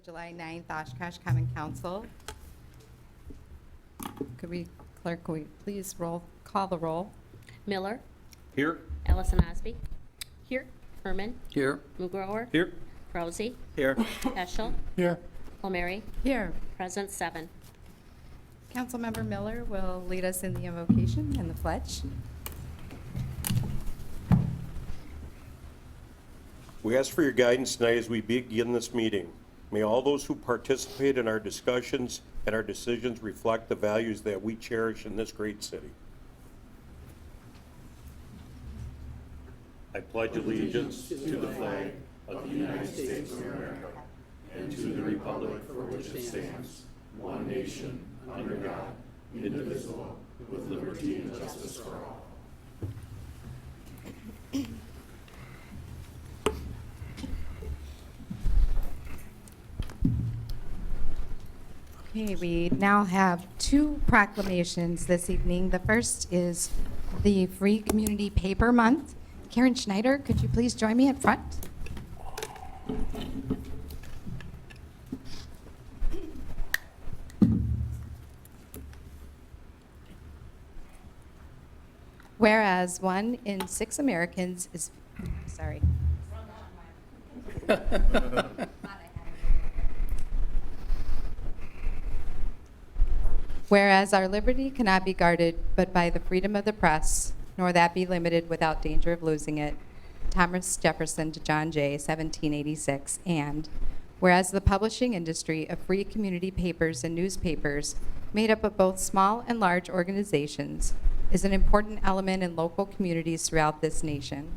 July 9th Oshkosh Common Council. Clerk, could we please call the roll? Miller, Here. Ellison Osby. Here. Herman, Here. Mugrower, Here. Rosie, Here. Eschel, Here. Palmieri, Here. present 7. Councilmember Miller will lead us in the invocation and the pledge. We ask for your guidance tonight as we begin this meeting. May all those who participate in our discussions and our decisions reflect the values that we cherish in this great city. I pledge allegiance to the flag of the United States of America and to the republic for which it stands, one nation, under God, indivisible, with liberty and justice for all. Okay, we now have 2 proclamations this evening. The first is the Free Community Paper Month. Karen Schneider, could you please join me at front? Whereas 1 in 6 Americans is, sorry. Whereas our liberty cannot be guarded but by the freedom of the press, nor that be limited without danger of losing it. Thomas Jefferson to John Jay, 1786. And whereas the publishing industry of free community papers and newspapers, made up of both small and large organizations, is an important element in local communities throughout this nation.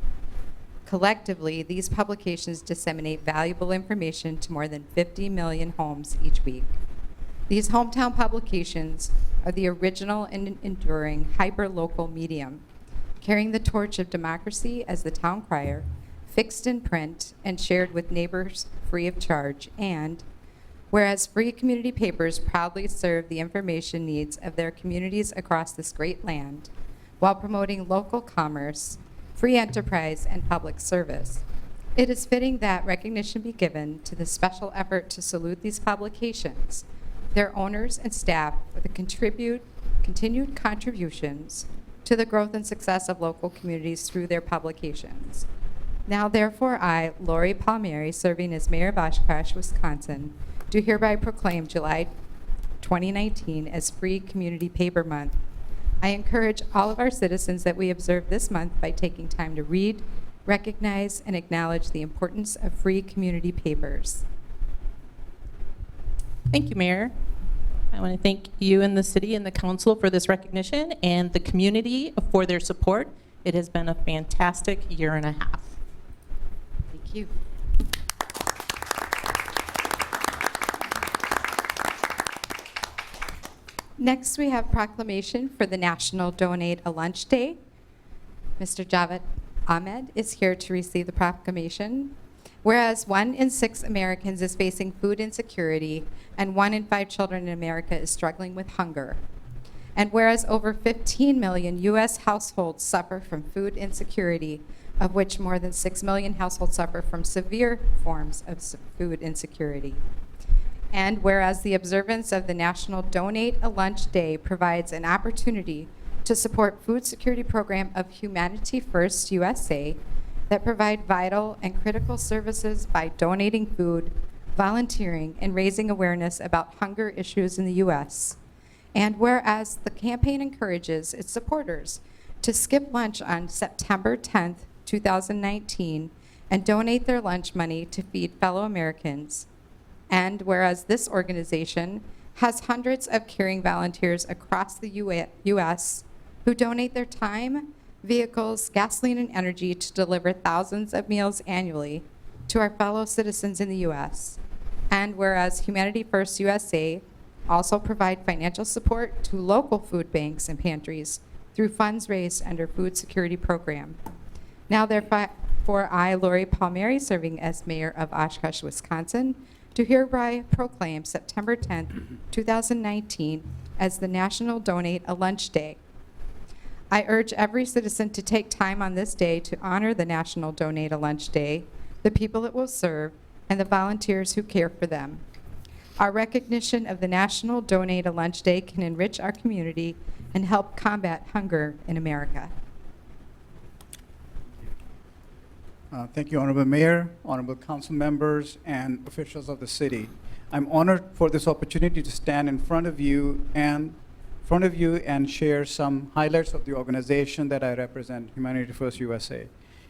Collectively, these publications disseminate valuable information to more than 50 million homes each week. These hometown publications are the original and enduring hyper-local medium, carrying the torch of democracy as the town crier, fixed in print and shared with neighbors free of charge. And whereas free community papers proudly serve the information needs of their communities across this great land, while promoting local commerce, free enterprise, and public service, it is fitting that recognition be given to the special effort to salute these publications, their owners and staff for the continued contributions to the growth and success of local communities through their publications. Now therefore I, Lori Palmieri, serving as Mayor of Oshkosh, Wisconsin, do hereby proclaim July 2019 as Free Community Paper Month. I encourage all of our citizens that we observe this month by taking time to read, recognize, and acknowledge the importance of free community papers. Thank you, Mayor. I want to thank you and the city and the council for this recognition and the community for their support. It has been a fantastic year and a half. Thank you. Next, we have proclamation for the National Donate a Lunch Day. Mr. Javed Ahmed is here to receive the proclamation. Whereas 1 in 6 Americans is facing food insecurity and 1 in 5 children in America is struggling with hunger. And whereas over 15 million U.S. households suffer from food insecurity, of which more than 6 million households suffer from severe forms of food insecurity. And whereas the observance of the National Donate a Lunch Day provides an opportunity to support food security program of Humanity First USA that provide vital and critical services by donating food, volunteering, and raising awareness about hunger issues in the U.S. And whereas the campaign encourages its supporters to skip lunch on September 10th, 2019, and donate their lunch money to feed fellow Americans. And whereas this organization has hundreds of caring volunteers across the U.S. who donate their time, vehicles, gasoline, and energy to deliver thousands of meals annually to our fellow citizens in the U.S. And whereas Humanity First USA also provide financial support to local food banks and pantries through funds raised under food security program. Now therefore I, Lori Palmieri, serving as Mayor of Oshkosh, Wisconsin, do hereby proclaim September 10th, 2019 as the National Donate a Lunch Day. I urge every citizen to take time on this day to honor the National Donate a Lunch Day, the people it will serve, and the volunteers who care for them. Our recognition of the National Donate a Lunch Day can enrich our community and help combat hunger in America. Thank you, Honorable Mayor, Honorable Council members, and officials of the city. I'm honored for this opportunity to stand in front of you and share some highlights of the organization that I represent, Humanity First USA.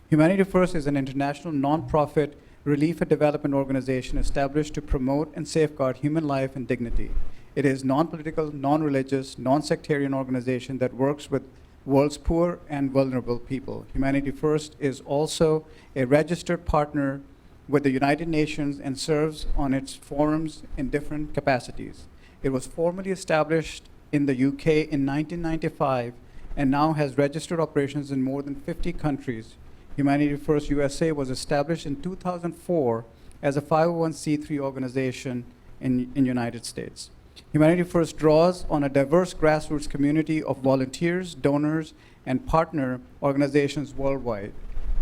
Humanity First is an international nonprofit relief and development organization established to promote and safeguard human life and dignity. It is non-political, non-religious, non-sectarian organization that works with world's poor and vulnerable people. Humanity First is also a registered partner with the United Nations and serves on its forums in different capacities. It was formally established in the UK in 1995 and now has registered operations in more than 50 countries. Humanity First USA was established in 2004 as a 501c3 organization in United States. Humanity First draws on a diverse grassroots community of volunteers, donors, and partner organizations worldwide,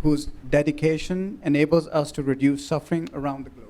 whose dedication enables us to reduce suffering around the globe.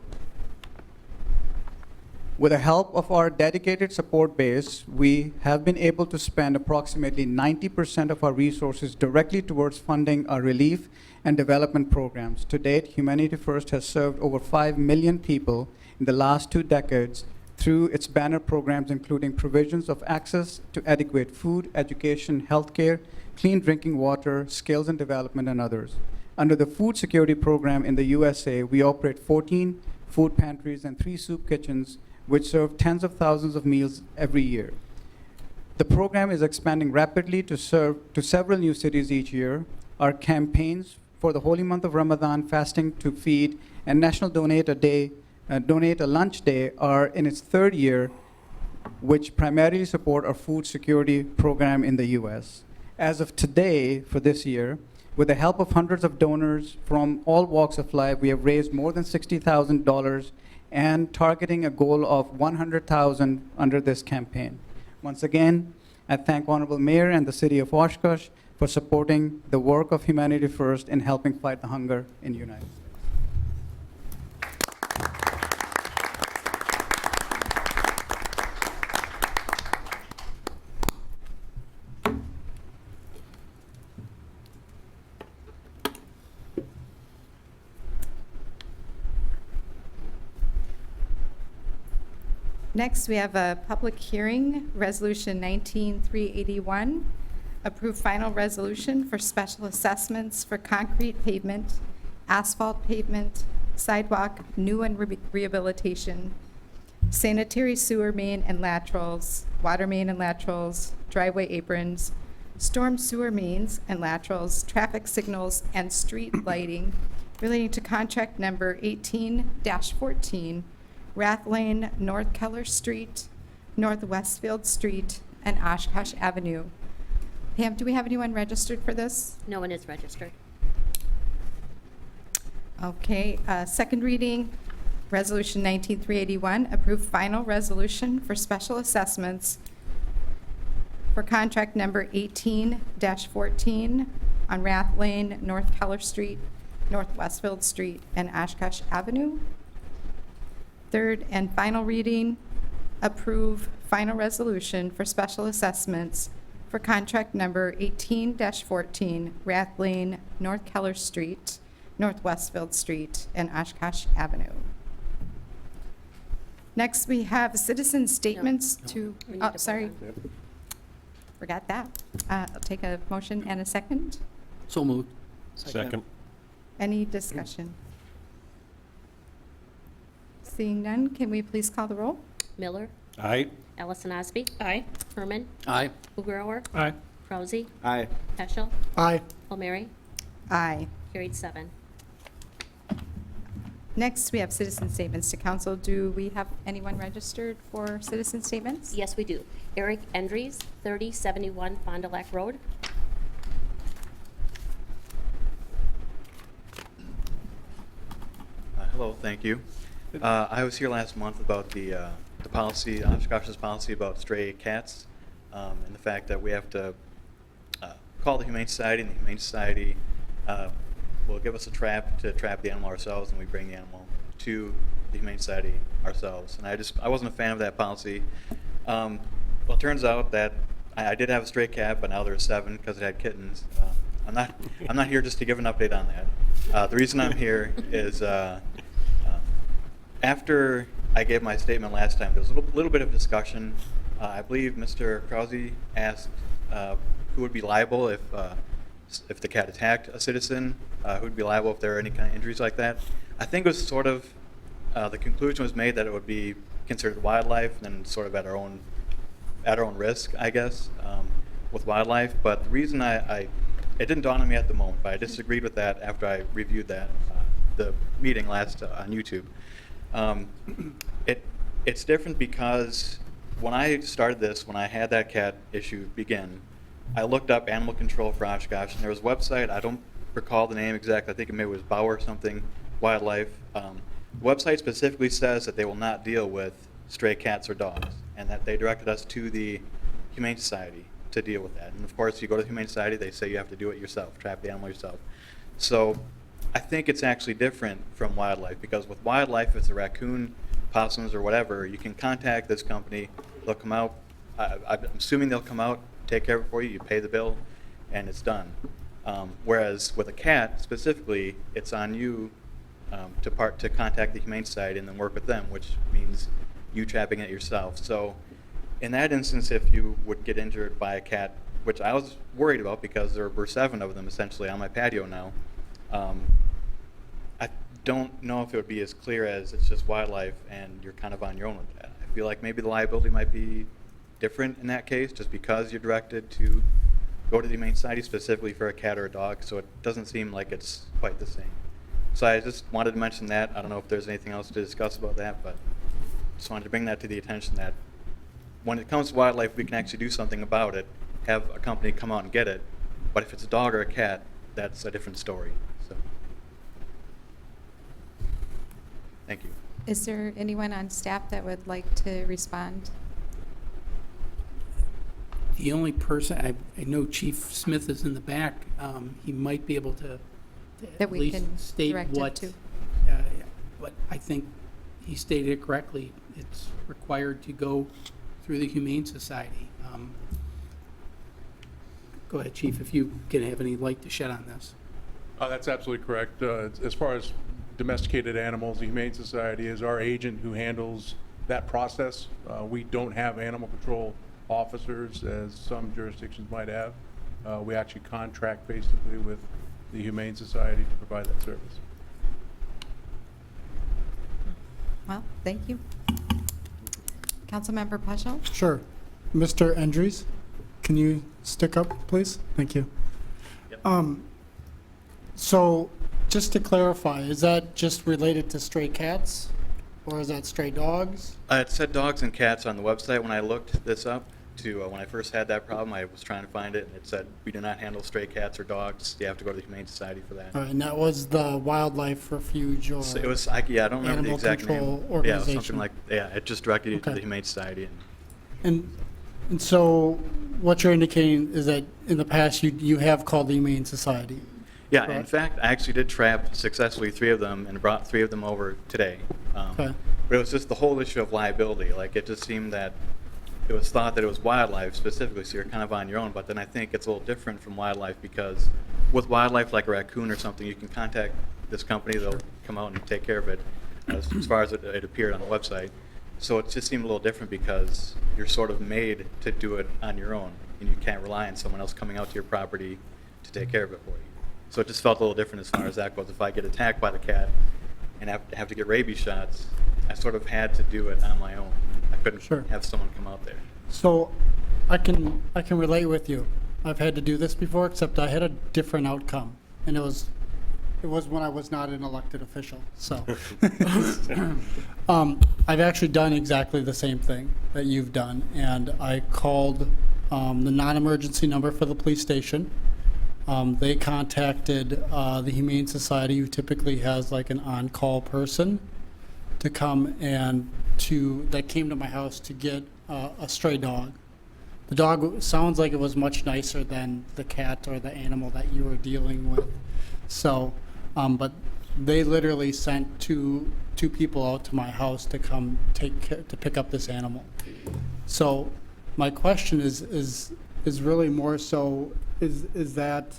With the help of our dedicated support base, we have been able to spend approximately 90% of our resources directly towards funding our relief and development programs. To date, Humanity First has served over 5 million people in the last 2 decades through its banner programs, including provisions of access to adequate food, education, healthcare, clean drinking water, skills and development, and others. Under the food security program in the USA, we operate 14 food pantries and 3 soup kitchens, which serve tens of thousands of meals every year. The program is expanding rapidly to several new cities each year. Our campaigns for the holy month of Ramadan, Fasting to Feed, and National Donate a Lunch Day are in its 3rd year, which primarily support our food security program in the US. As of today, for this year, with the help of hundreds of donors from all walks of life, we have raised more than $60,000 and targeting a goal of $100,000 under this campaign. Once again, I thank Honorable Mayor and the City of Oshkosh for supporting the work of Humanity First in helping fight the hunger in the United States. Next, we have a public hearing, Resolution 19-381, approve final resolution for special assessments for concrete pavement, asphalt pavement, sidewalk, new and rehabilitation, sanitary sewer main and laterals, water main and laterals, driveway aprons, storm sewer mains and laterals, traffic signals, and street lighting relating to contract number 18-14, Rath Lane, North Keller Street, North Westfield Street, and Oshkosh Avenue. Pam, do we have anyone registered for this? No one is registered. Okay, second reading, Resolution 19-381, approve final resolution for special assessments for contract number 18-14 on Rath Lane, North Keller Street, North Westfield Street, and Oshkosh Avenue. Third and final reading, approve final resolution for special assessments for contract number 18-14, Rath Lane, North Keller Street, North Westfield Street, and Oshkosh Avenue. Next, we have citizen statements to, We need oh, to vote sorry, on forgot that. I'll take a motion and a second. So moved. Second. Any discussion? Seeing none, can we please call the roll? Miller, Aye. Ellison Osby. Aye. Herman, Aye. Ugrower, Aye. Rousey, Aye. Peschel, Aye. O'Meary, Aye. carried 7. Next, we have citizen statements to council. Do we have anyone registered for citizen statements? Yes, we do. Eric Endries, 3071 Fond du Lac Road. Hello, thank you. I was here last month about the policy, Oshkosh's policy about stray cats, and the fact that we have to call the Humane Society, and the Humane Society will give us a trap to trap the animal ourselves, and we bring the animal to the Humane Society ourselves. And I wasn't a fan of that policy. Well, it turns out that I did have a stray cat, but now there's 7 because it had kittens. I'm not here just to give an update on that. The reason I'm here is after I gave my statement last time, there was a little bit of discussion. I believe Mr. Krause asked who would be liable if the cat attacked a citizen, who would be liable if there were any kind of injuries like that. I think it was sort of, the conclusion was made that it would be considered wildlife and sort of at our own risk, I guess, with wildlife. But the reason it didn't dawn on me at the moment, but I disagreed with that after I reviewed that, the meeting last on YouTube. It's different because when I started this, when I had that cat issue begin, I looked up animal control for Oshkosh, and there was a website, I don't recall the name exactly, I think maybe it was Bauer something, Wildlife. The website specifically says that they will not deal with stray cats or dogs, and that they directed us to the Humane Society to deal with that. And of course, you go to the Humane Society, they say you have to do it yourself, trap the animal yourself. So I think it's actually different from wildlife, because with wildlife, if it's a raccoon, possums, or whatever, you can contact this company, they'll come out, I'm assuming they'll come out, take care of it for you, you pay the bill, and it's done. Whereas with a cat, specifically, it's on you to contact the Humane Society and then work with them, which means you trapping it yourself. So in that instance, if you would get injured by a cat, which I was worried about because there were 7 of them essentially on my patio now, I don't know if it would be as clear as it's just wildlife and you're kind of on your own with that. I feel like maybe the liability might be different in that case, just because you're directed to go to the Humane Society specifically for a cat or a dog, so it doesn't seem like it's quite the same. So I just wanted to mention that. I don't know if there's anything else to discuss about that, but just wanted to bring that to the attention that when it comes to wildlife, we can actually do something about it, have a company come out and get it, but if it's a dog or a cat, that's a different story. So, thank you. Is there anyone on staff that would like to respond? The only person, I know Chief Smith is in the back. He might be able to That at we least can state direct it what, to. but I think he stated it correctly. It's required to go through the Humane Society. Go ahead, Chief, if you can have any light to shed on this. That's absolutely correct. As far as domesticated animals, the Humane Society is our agent who handles that process. We don't have animal control officers as some jurisdictions might have. We actually contract basically with the Humane Society to provide that service. Well, thank you. Councilmember Paschal? Sure. Mr. Endries, can you stick up, please? Thank you. Yep. So, just to clarify, is that just related to stray cats? Or is that stray dogs? It said dogs and cats on the website when I looked this up. When I first had that problem, I was trying to find it, and it said we do not handle stray cats or dogs. You have to go to the Humane Society for that. All right, and that was the Wildlife Refuge or? So it was, I don't remember the Animal exact name. Control Yeah, it was Organization. something like, it just directed you to Okay. the Humane Society. And so, what you're indicating is that in the past, you have called the Humane Society? Yeah, in Correct. fact, I actually did trap successfully 3 of them and brought 3 of them over today. Okay. But it was just the whole issue of liability. Like, it just seemed that it was thought that it was wildlife specifically, so you're kind of on your own. But then I think it's a little different from wildlife, because with wildlife, like a raccoon or something, you can contact this company. They'll come out and take care of it, as far as it appeared on the website. So it just seemed a little different because you're sort of made to do it on your own, and you can't rely on someone else coming out to your property to take care of it for you. So it just felt a little different as far as that goes. If I get attacked by the cat and have to get rabies shots, I sort of had to do it on my own. I couldn't Sure. have someone come out there. So, I can relate with you. I've had to do this before, except I had a different outcome. And it was when I was not an elected official, so. I've actually done exactly the same thing that you've done, and I called the non-emergency number for the police station. They contacted the Humane Society, who typically has like an on-call person, to come and that came to my house to get a stray dog. The dog sounds like it was much nicer than the cat or the animal that you were dealing with. So, but they literally sent two people out to my house to come to pick up this animal. So my question is really more so is that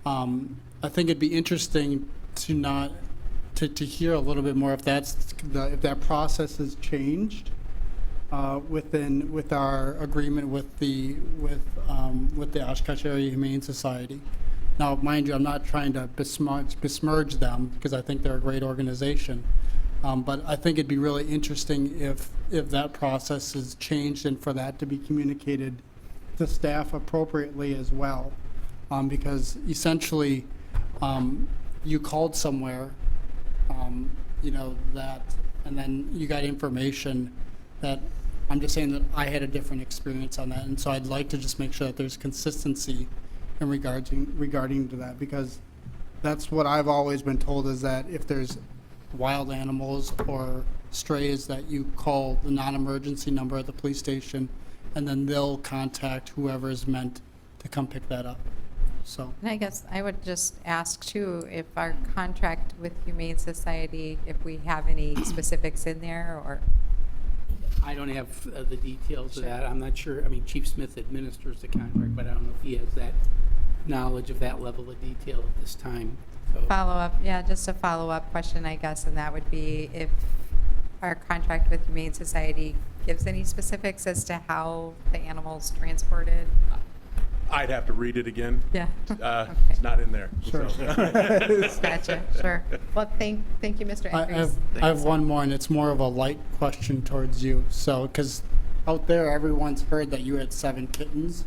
I think it'd be interesting to hear a little bit more if that process has changed with our agreement with the Oshkosh Area Humane Society. Now, mind you, I'm not trying to besmirch them because I think they're a great organization. But I think it'd be really interesting if that process has changed and for that to be communicated to staff appropriately as well. Because essentially, you called somewhere, that, and then you got information that, I'm just saying that I had a different experience on that. And so I'd like to just make sure that there's consistency in regarding to that, because that's what I've always been told, is that if there's wild animals or strays, that you call the non-emergency number at the police station, and then they'll contact whoever is meant to come pick that up. So, And I guess I would just ask too, if our contract with Humane Society, if we have any specifics in there, or, I don't have the details of that. I'm not sure. I mean, Chief Smith administers the contract, but I don't know if he has that knowledge of that level of detail at this time. So, just a follow-up question, I guess, and that would be if our contract with Humane Society gives any specifics as to how the animal's transported? I'd have to read it again. Yeah. It's not in there. Sure. So. Gotcha, sure. Well, thank you, Mr. I Andrews. have one more, and it's more of a light question towards you. So, because out there, everyone's heard that you had 7 kittens,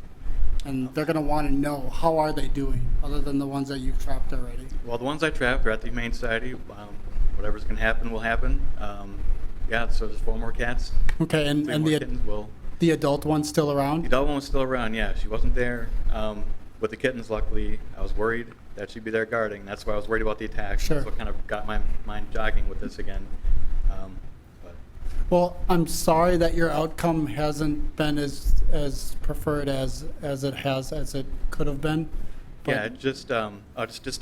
and they're going to want to know, how are they doing, other than the ones that you've trapped already? Well, the ones I trapped are at the Humane Society. Whatever's going to happen will happen. So there's 4 more cats. Okay, 3 and more kittens will. the adult one's still The around? adult one was still around, yeah. She wasn't there. With the kittens, luckily, I was worried that she'd be there guarding. That's why I was worried about the attack. Sure. That's what kind of got my mind jogging with this again. But Well, I'm sorry that your outcome hasn't been as preferred as it could have been. but- yeah, just to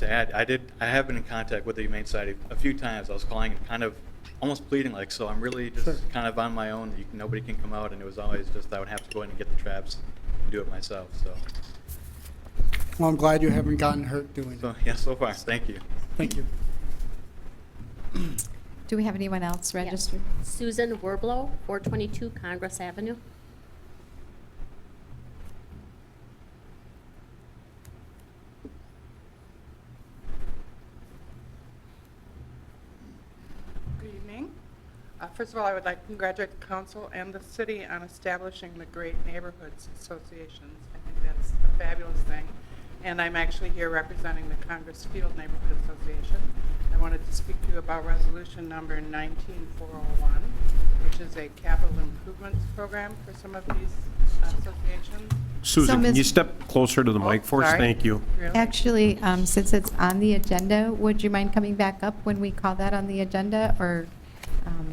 add, I have been in contact with the Humane Society a few times. I was calling and kind of almost pleading, like, so I'm really just Sure. kind of on my own. Nobody can come out, and it was always just I would have to go in and get the traps and do it myself. So Well, I'm glad you haven't gotten hurt doing it. yeah, so far, thank you. Thank you. Do we have anyone else Yes. registered? Susan Werblow, 422 Congress Avenue. Good evening. First of all, I would like to congratulate the council and the city on establishing the Great Neighborhoods Associations. I think that's a fabulous thing. And I'm actually here representing the Congress Field Neighborhood Association. I wanted to speak to you about resolution number 19401, which is a capital improvements program for some of these associations. Susan, can Ms. you step closer to the mic for us? sorry. Thank you. Really? Actually, since it's on the agenda, would you mind coming back up when we call that on the agenda, or?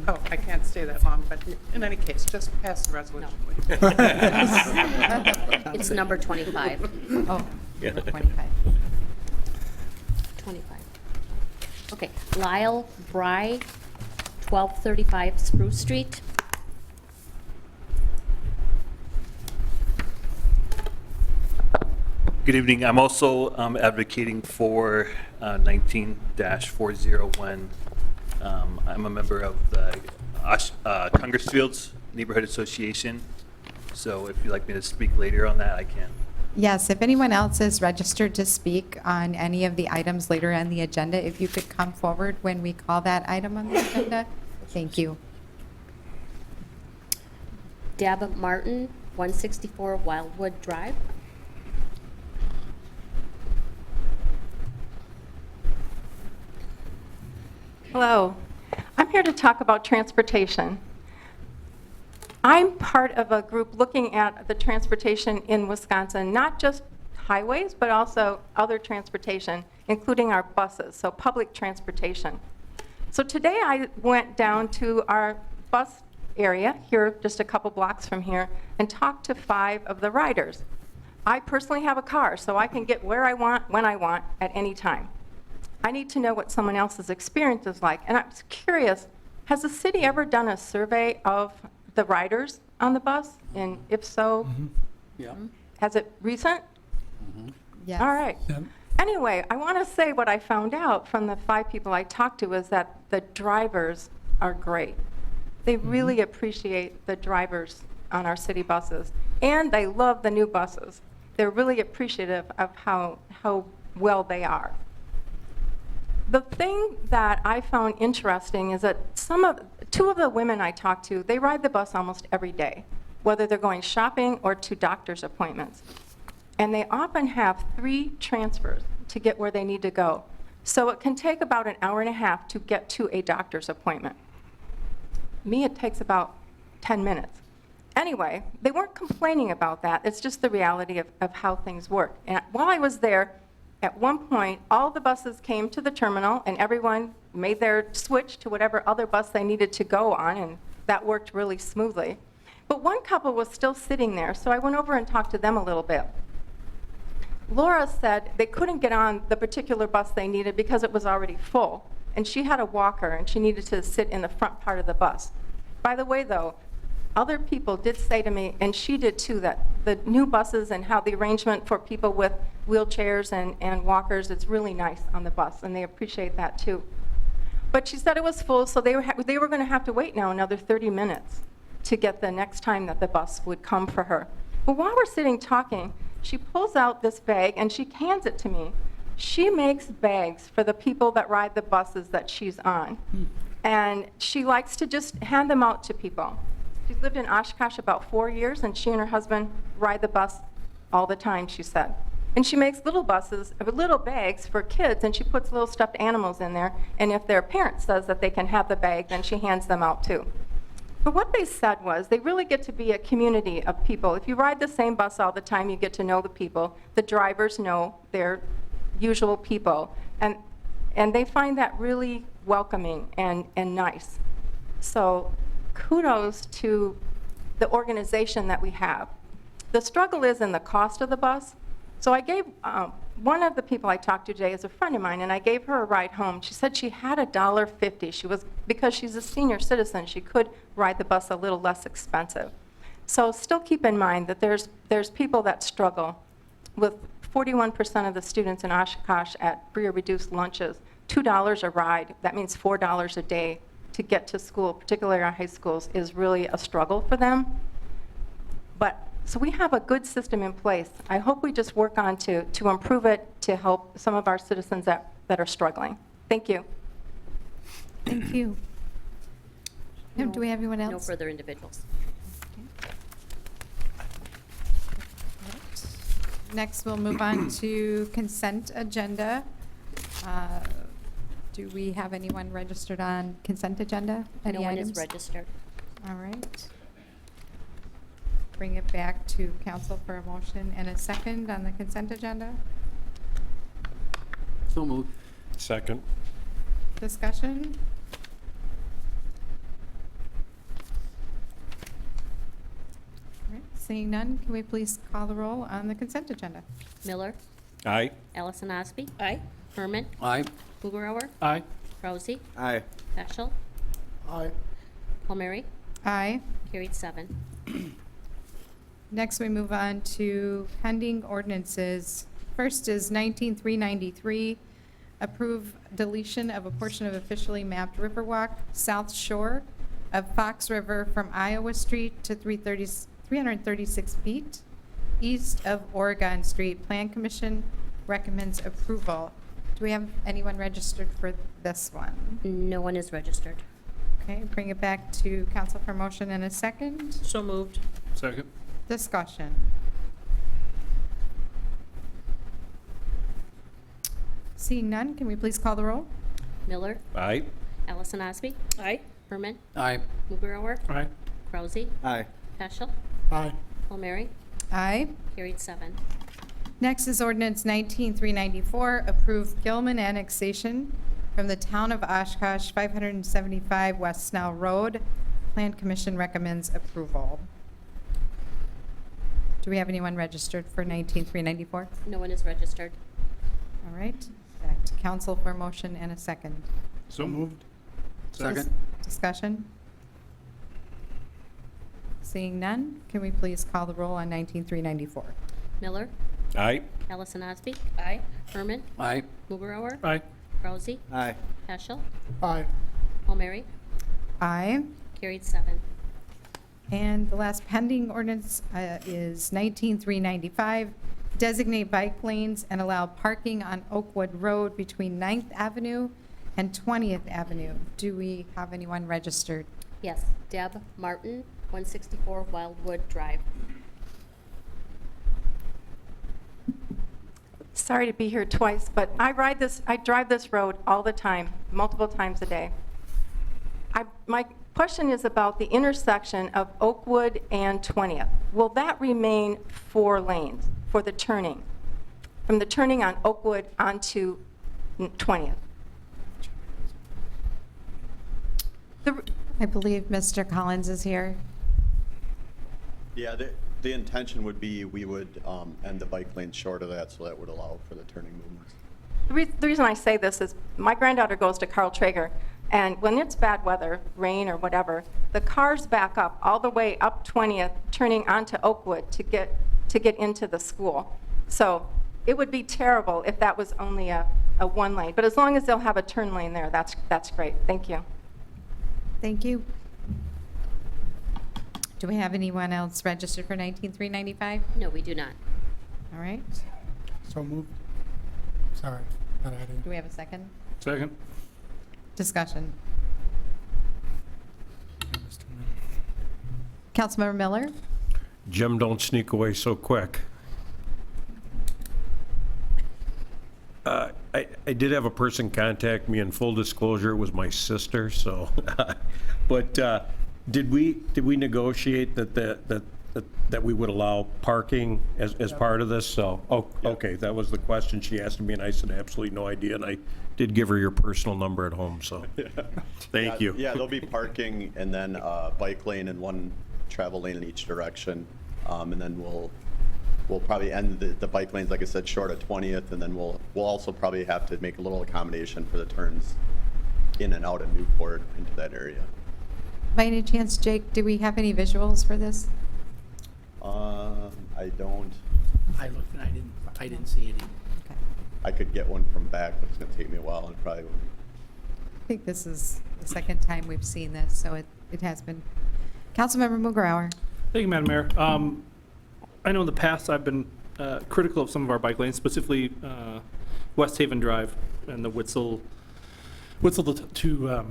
Oh, I can't stay that long, but in any case, just pass the resolution. will you? It's number 25. Oh, number 25. 25. Okay, Lyle Bry, 1235 Spruce Street. Good evening. I'm also advocating for 19-401. I'm a member of the Congressfields Neighborhood Association. So if you'd like me to speak later on that, I can. Yes, if anyone else is registered to speak on any of the items later on the agenda, if you could come forward when we call that item on the agenda. Thank you. Deb Martin, 164 Wildwood Drive. Hello. I'm here to talk about transportation. I'm part of a group looking at the transportation in Wisconsin, not just highways, but also other transportation, including our buses, so public transportation. So today I went down to our bus area, here just a couple blocks from here, and talked to 5 of the riders. I personally have a car, so I can get where I want, when I want, at any time. I need to know what someone else's experience is like. And I was curious, has the city ever done a survey of the riders on the bus? And if so, Yeah. has it recent? Yes. All right. Anyway, I want to say what I found out from the 5 people I talked to is that the drivers are great. They really appreciate the drivers on our city buses, and they love the new buses. They're really appreciative of how well they are. The thing that I found interesting is that 2 of the women I talked to, they ride the bus almost every day, whether they're going shopping or to doctor's appointments. And they often have 3 transfers to get where they need to go. So it can take about an hour and a half to get to a doctor's appointment. Me, it takes about 10 minutes. Anyway, they weren't complaining about that. It's just the reality of how things work. And while I was there, at one point, all the buses came to the terminal, and everyone made their switch to whatever other bus they needed to go on, and that worked really smoothly. But one couple was still sitting there, so I went over and talked to them a little bit. Laura said they couldn't get on the particular bus they needed because it was already full, and she had a walker, and she needed to sit in the front part of the bus. By the way, though, other people did say to me, and she did too, that the new buses and how the arrangement for people with wheelchairs and walkers, it's really nice on the bus, and they appreciate that too. But she said it was full, so they were going to have to wait now another 30 minutes to get the next time that the bus would come for her. But while we're sitting talking, she pulls out this bag and she hands it to me. She makes bags for the people that ride the buses that she's on. And she likes to just hand them out to people. She's lived in Oshkosh about 4 years, and she and her husband ride the bus all the time, she said. And she makes little bags for kids, and she puts little stuffed animals in there. And if their parent says that they can have the bag, then she hands them out too. But what they said was they really get to be a community of people. If you ride the same bus all the time, you get to know the people. The drivers know their usual people. And they find that really welcoming and nice. So kudos to the organization that we have. The struggle is in the cost of the bus. So I gave, one of the people I talked to today is a friend of mine, and I gave her a ride home. She said she had $1.50. Because she's a senior citizen, she could ride the bus a little less expensive. So still keep in mind that there's people that struggle. With 41% of the students in Oshkosh at free or reduced lunches, $2 a ride, that means $4 a day to get to school, particularly our high schools, is really a struggle for them. So we have a good system in place. I hope we just work on to improve it to help some of our citizens that are struggling. Thank you. Thank you. No- Do we have anyone else? No further individuals. Next, we'll move on to consent agenda. Do we have anyone registered on consent agenda? Any No one items? is registered. All right. Bring it back to council for a motion and a second on the consent agenda. So moved. Second. Discussion? All right, seeing none, can we please call the roll on the consent agenda? Miller, Aye. Allison Osby. Aye. Herman, Aye. Mugrower, Aye. Rousey, Aye. Peschel, Aye. Palmieri, Aye. carried 7. Next, we move on to pending ordinances. First is 19393, approve deletion of a portion of officially mapped Riverwalk South Shore of Fox River from Iowa Street to 336 feet east of Oregon Street. Plan Commission recommends approval. Do we have anyone registered for this one? No one is registered. Okay, bring it back to council for motion and a second. So moved. Second. Discussion. Seeing none, can we please call the roll? Miller, Aye. Allison Osby. Aye. Herman, Aye. Mugrower, Aye. Rousey, Aye. Peschel, Aye. Palmieri, Aye. carried 7. Next is ordinance 19394, approve Gilman annexation from the town of Oshkosh, 575 West Snell Road. Plan Commission recommends approval. Do we have anyone registered for 19394? No one is registered. All right. Back to council for a motion and a second. So moved. Second. Discussion? Seeing none, can we please call the roll on 19394? Miller, Aye. Allison Osby, Aye. Herman, Aye. Mugrower, Aye. Rousey, Aye. Peschel, Aye. O'Meary, Aye. carried 7. And the last pending ordinance is 19395, designate bike lanes and allow parking on Oakwood Road between 9th Avenue and 20th Avenue. Do we have anyone registered? Yes, Deb Martin, 164 Wildwood Drive. Sorry to be here twice, but I drive this road all the time, multiple times a day. My question is about the intersection of Oakwood and 20th. Will that remain 4 lanes for the turning? From the turning on Oakwood onto 20th? I believe Mr. Collins is here. Yeah, the intention would be we would end the bike lane short of that, so that would allow for the turning movements. The reason I say this is my granddaughter goes to Carl Traeger, and when it's bad weather, rain or whatever, the cars back up all the way up 20th, turning onto Oakwood to get into the school. So it would be terrible if that was only a 1 lane. But as long as they'll have a turn lane there, that's great. Thank you. Thank you. Do we have anyone else registered for 19395? No, we do not. All right. So moved. Sorry. Got out of here. Do we have a second? Second. Discussion. Councilmember Miller? Jim, don't sneak away so quick. I did have a person contact me, in full disclosure, it was my sister, so, but did we negotiate that we would allow parking as part of this? So, okay, that was the question she asked me, and I said absolutely no idea, and I did give her your personal number at home, so, thank you. Yeah, there'll be parking and then bike lane and 1 travel lane in each direction. And then we'll probably end the bike lanes, like I said, short of 20th, and then we'll also probably have to make a little accommodation for the turns in and out of Newport into that area. By any chance, Jake, do we have any visuals for this? I don't. I looked and I didn't see any. Okay. I could get one from back, but it's going to take me a while and probably won't. I think this is the second time we've seen this, so it has been. Councilmember Mugrower? Thank you, Madam Mayor. I know in the past I've been critical of some of our bike lanes, specifically West Haven Drive and the Witzel to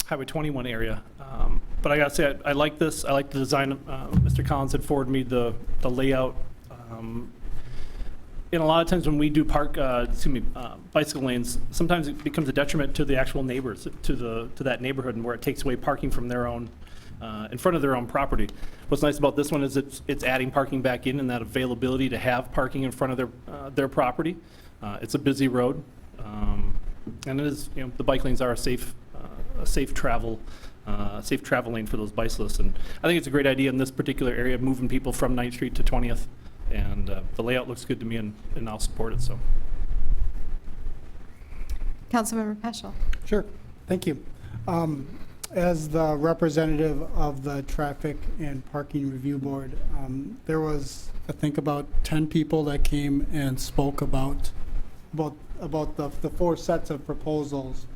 Highway 21 area. But I gotta say, I like this. I like the design. Mr. Collins had forwarded me the layout. And a lot of times when we do bicycle lanes, sometimes it becomes a detriment to the actual neighbors, to that neighborhood, and where it takes away parking from their own, in front of their own property. What's nice about this one is it's adding parking back in and that availability to have parking in front of their property. It's a busy road, and it is, the bike lanes are a safe travel lane for those bicyclists. And I think it's a great idea in this particular area, moving people from 9th Street to 20th. And the layout looks good to me, and I'll support it. So, Councilmember Peschel? Sure. Thank you. As the representative of the Traffic and Parking Review Board, there was, I think, about 10 people that came and spoke about the 4 sets of proposals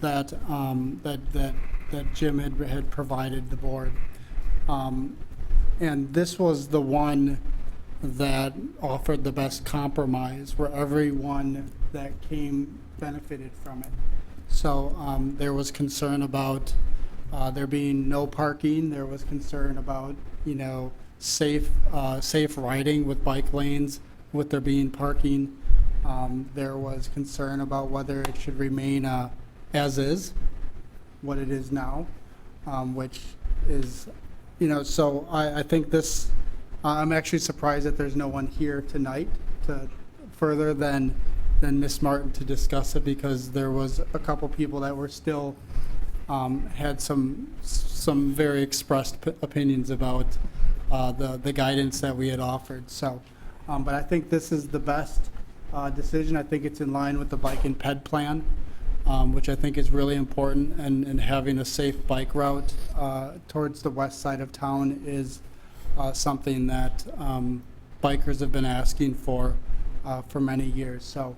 that Jim had provided the board. And this was the one that offered the best compromise, where everyone that came benefited from it. So there was concern about there being no parking. There was concern about, safe riding with bike lanes, with there being parking. There was concern about whether it should remain as is, what it is now, which is, so I think this, I'm actually surprised that there's no one here tonight to further than Ms. Martin to discuss it, because there was a couple people that were still had some very expressed opinions about the guidance that we had offered. So, but I think this is the best decision. I think it's in line with the bike and ped plan, which I think is really important, and having a safe bike route towards the west side of town is something that bikers have been asking for many years. So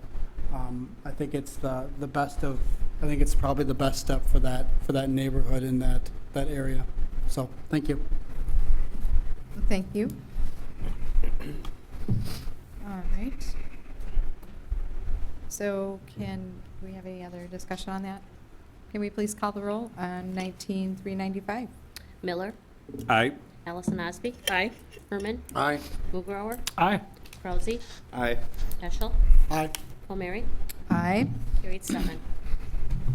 I think it's the best of, I think it's probably the best step for that neighborhood in that area. So, thank you. Thank you. All right. So can we have any other discussion on that? Can we please call the roll on 19-395? Miller, Aye. Allison Osby. Aye. Herman. Aye. Mugrower, Aye. Rousey, Aye. Eschel, Aye. O'Meary. Aye. Carried 7. All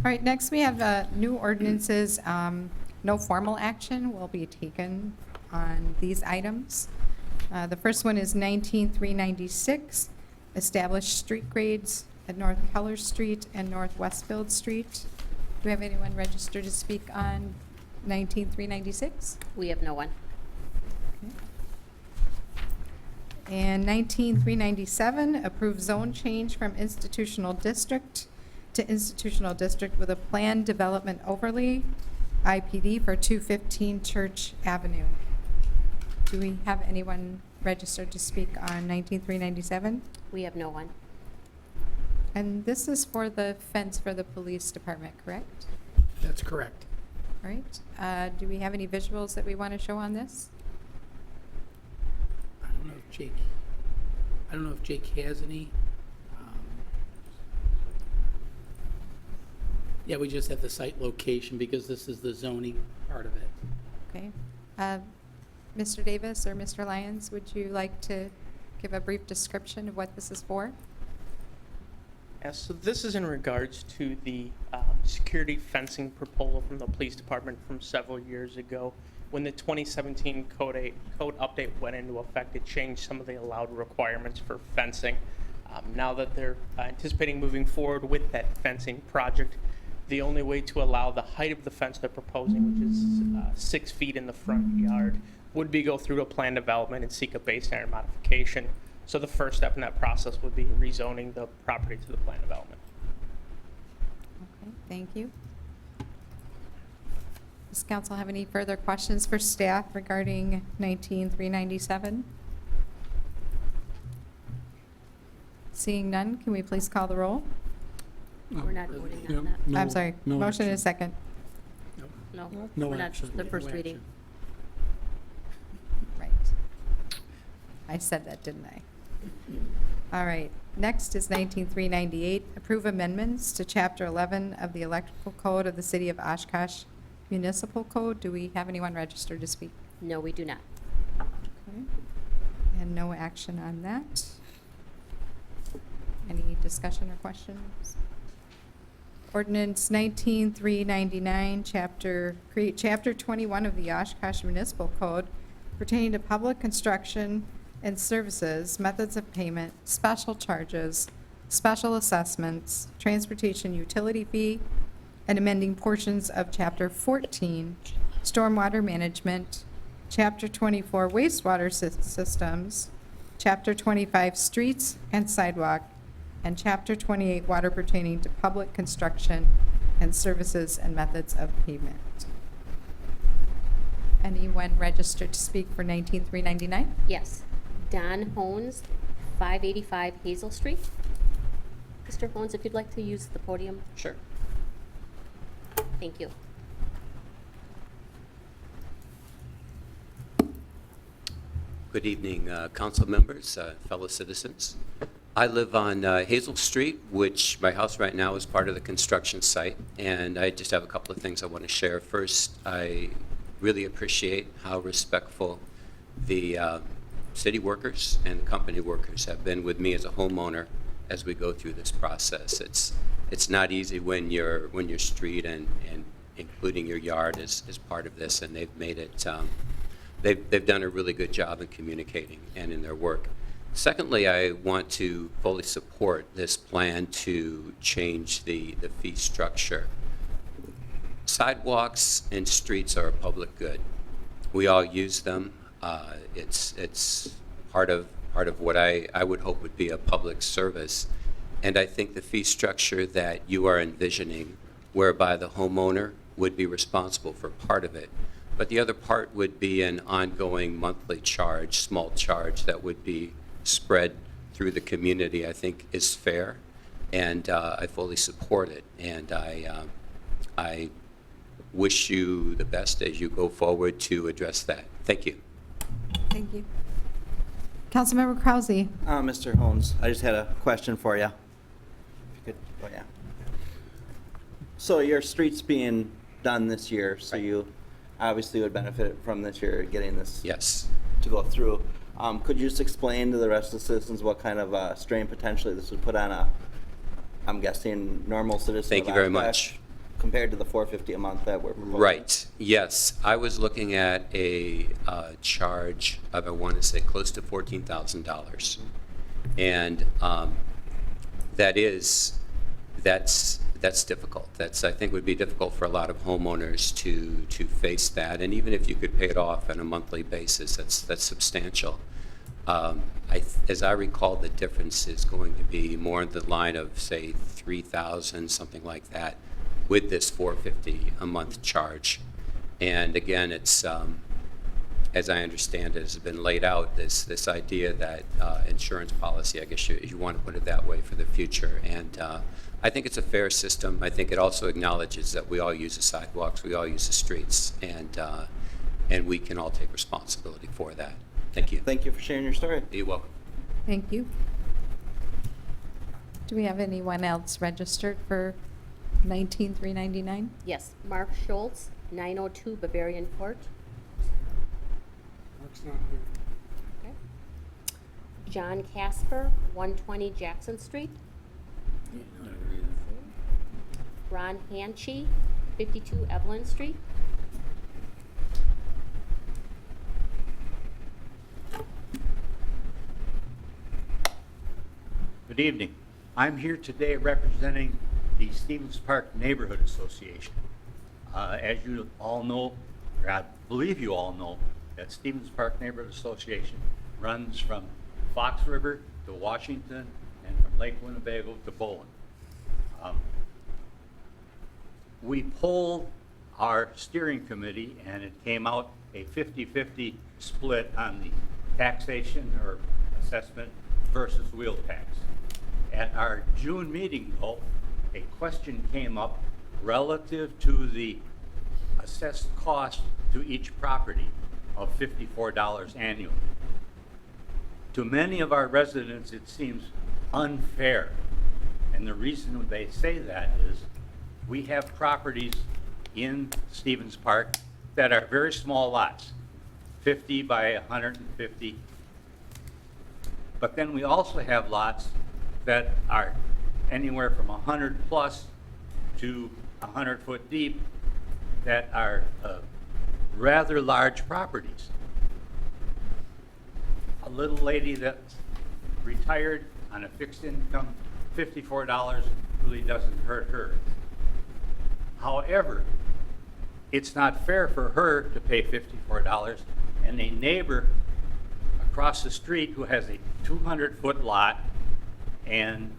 right, next we have new ordinances. No formal action will be taken on these items. The first one is 19-396, establish street grades at North Keller Street and North Westfield Street. Do we have anyone registered to speak on 19-396? We have no one. And 19-397, approve zone change from institutional district to institutional district with a planned development overlay, IPD, for 215 Church Avenue. Do we have anyone registered to speak on 19-397? We have no one. And this is for the fence for the police department, correct? That's correct. All right. Do we have any visuals that we want to show on this? I don't know if Jake has any. Yeah, we just have the site location because this is the zoning part of it. Okay. Mr. Davis or Mr. Lyons, would you like to give a brief description of what this is for? Yeah, so this is in regards to the security fencing proposal from the police department from several years ago. When the 2017 code update went into effect, it changed some of the allowed requirements for fencing. Now that they're anticipating moving forward with that fencing project, the only way to allow the height of the fence they're proposing, which is 6 feet in the front yard, would be go through a plan development and seek a base standard modification. So the first step in that process would be rezoning the property to the plan development. Okay, thank you. Does council have any further questions for staff regarding 19-397? Seeing none, can we please call the roll? We're not voting Yeah, on that. no- I'm sorry, no motion action. is second. No, No we're not, action. the first No reading. action. Right. I said that, didn't I? All right, next is 19-398, approve amendments to Chapter 11 of the Electrical Code of the City of Oshkosh Municipal Code. Do we have anyone registered to speak? No, we do not. Okay. And no action on that. Any discussion or questions? Ordinance 19-399, create Chapter 21 of the Oshkosh Municipal Code pertaining to public construction and services, methods of payment, special charges, special assessments, transportation utility fee, and amending portions of Chapter 14, stormwater management, Chapter 24, wastewater systems, Chapter 25, streets and sidewalk, and Chapter 28, water pertaining to public construction and services and methods of payment. Anyone registered to speak for 19-399? Yes. Don Hones, 585 Hazel Street. Mr. Hones, if you'd like to use the podium. Sure. Thank you. Good evening, council members, fellow citizens. I live on Hazel Street, which my house right now is part of the construction site, and I just have a couple of things I want to share. First, I really appreciate how respectful the city workers and the company workers have been with me as a homeowner as we go through this process. It's not easy when your street and including your yard is part of this, and they've made it. They've done a really good job in communicating and in their work. Secondly, I want to fully support this plan to change the fee structure. Sidewalks and streets are a public good. We all use them. It's part of what I would hope would be a public service And I think the fee structure that you are envisioning, whereby the homeowner would be responsible for part of it, but the other part would be an ongoing monthly charge, small charge that would be spread through the community, I think is fair, and I fully support it. And I wish you the best as you go forward to address that. Thank you. Thank you. Councilmember Krause. Mr. Holmes, I just had a question for you. If you could, oh yeah. So your street's being done this year, so you obviously would benefit from this year getting this Yes. to go through. Could you just explain to the rest of the citizens what kind of strain potentially this would put on a, I'm guessing, normal citizen? Thank you very much. Compared to the $450 a month that we're proposing? Right, yes. I was looking at a charge of, I want to say, close to $14,000. And that's difficult. That's, I think, would be difficult for a lot of homeowners to face that. And even if you could pay it off on a monthly basis, that's substantial. As I recall, the difference is going to be more in the line of, say, $3,000, something like that, with this $450 a month charge. And again, it's, as I understand it, has been laid out, this idea that insurance policy, I guess you want to put it that way, for the future. And I think it's a fair system. I think it also acknowledges that we all use the sidewalks, we all use the streets, and we can all take responsibility for that. Thank you. Thank you for sharing your story. You're welcome. Thank you. Do we have anyone else registered for 19399? Yes, Mark Schultz, 902 Bavarian Court. Mark's not here. Okay. John Casper, 120 Jackson Street. Ron Hanchey, 52 Evelyn Street. Good evening. I'm here today representing the Stevens Park Neighborhood Association. As you all know, or I believe you all know, that Stevens Park Neighborhood Association runs from Fox River to Washington and from Lake Winnebago to Bowen. We polled our steering committee and it came out a 50-50 split on the taxation or assessment versus wheel tax. At our June meeting, though, a question came up relative to the assessed cost to each property of $54 annually. To many of our residents, it seems unfair. And the reason they say that is we have properties in Stevens Park that are very small lots, 50 by 150. But then we also have lots that are anywhere from 100 plus to 100 foot deep that are rather large properties. A little lady that's retired on a fixed income, $54 really doesn't hurt her. However, it's not fair for her to pay $54 and a neighbor across the street who has a 200-foot lot and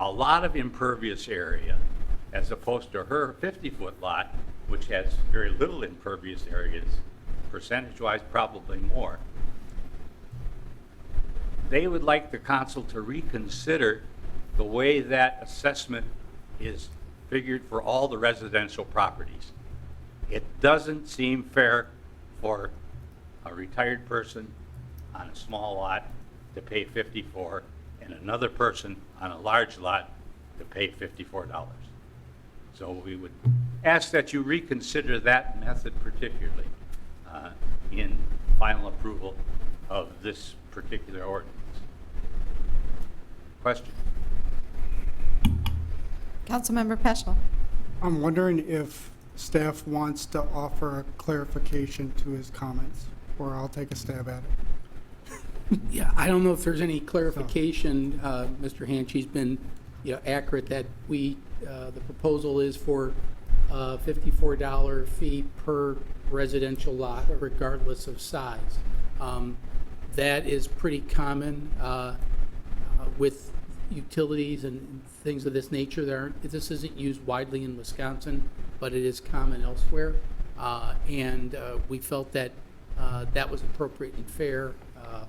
a lot of impervious area, as opposed to her 50-foot lot, which has very little impervious areas, percentage-wise probably more. They would like the council to reconsider the way that assessment is figured for all the residential properties. It doesn't seem fair for a retired person on a small lot to pay $54 and another person on a large lot to pay $54. So we would ask that you reconsider that method particularly in final approval of this particular ordinance. Question? Councilmember Peschel. I'm wondering if staff wants to offer a clarification to his comments, or I'll take a stab at it. Yeah, I don't know if there's any clarification. Mr. Hanchey's been, accurate that the proposal is for $54 fee per residential lot, regardless of size. That is pretty common with utilities and things of this nature. This isn't used widely in Wisconsin, but it is common elsewhere. And we felt that that was appropriate and fair and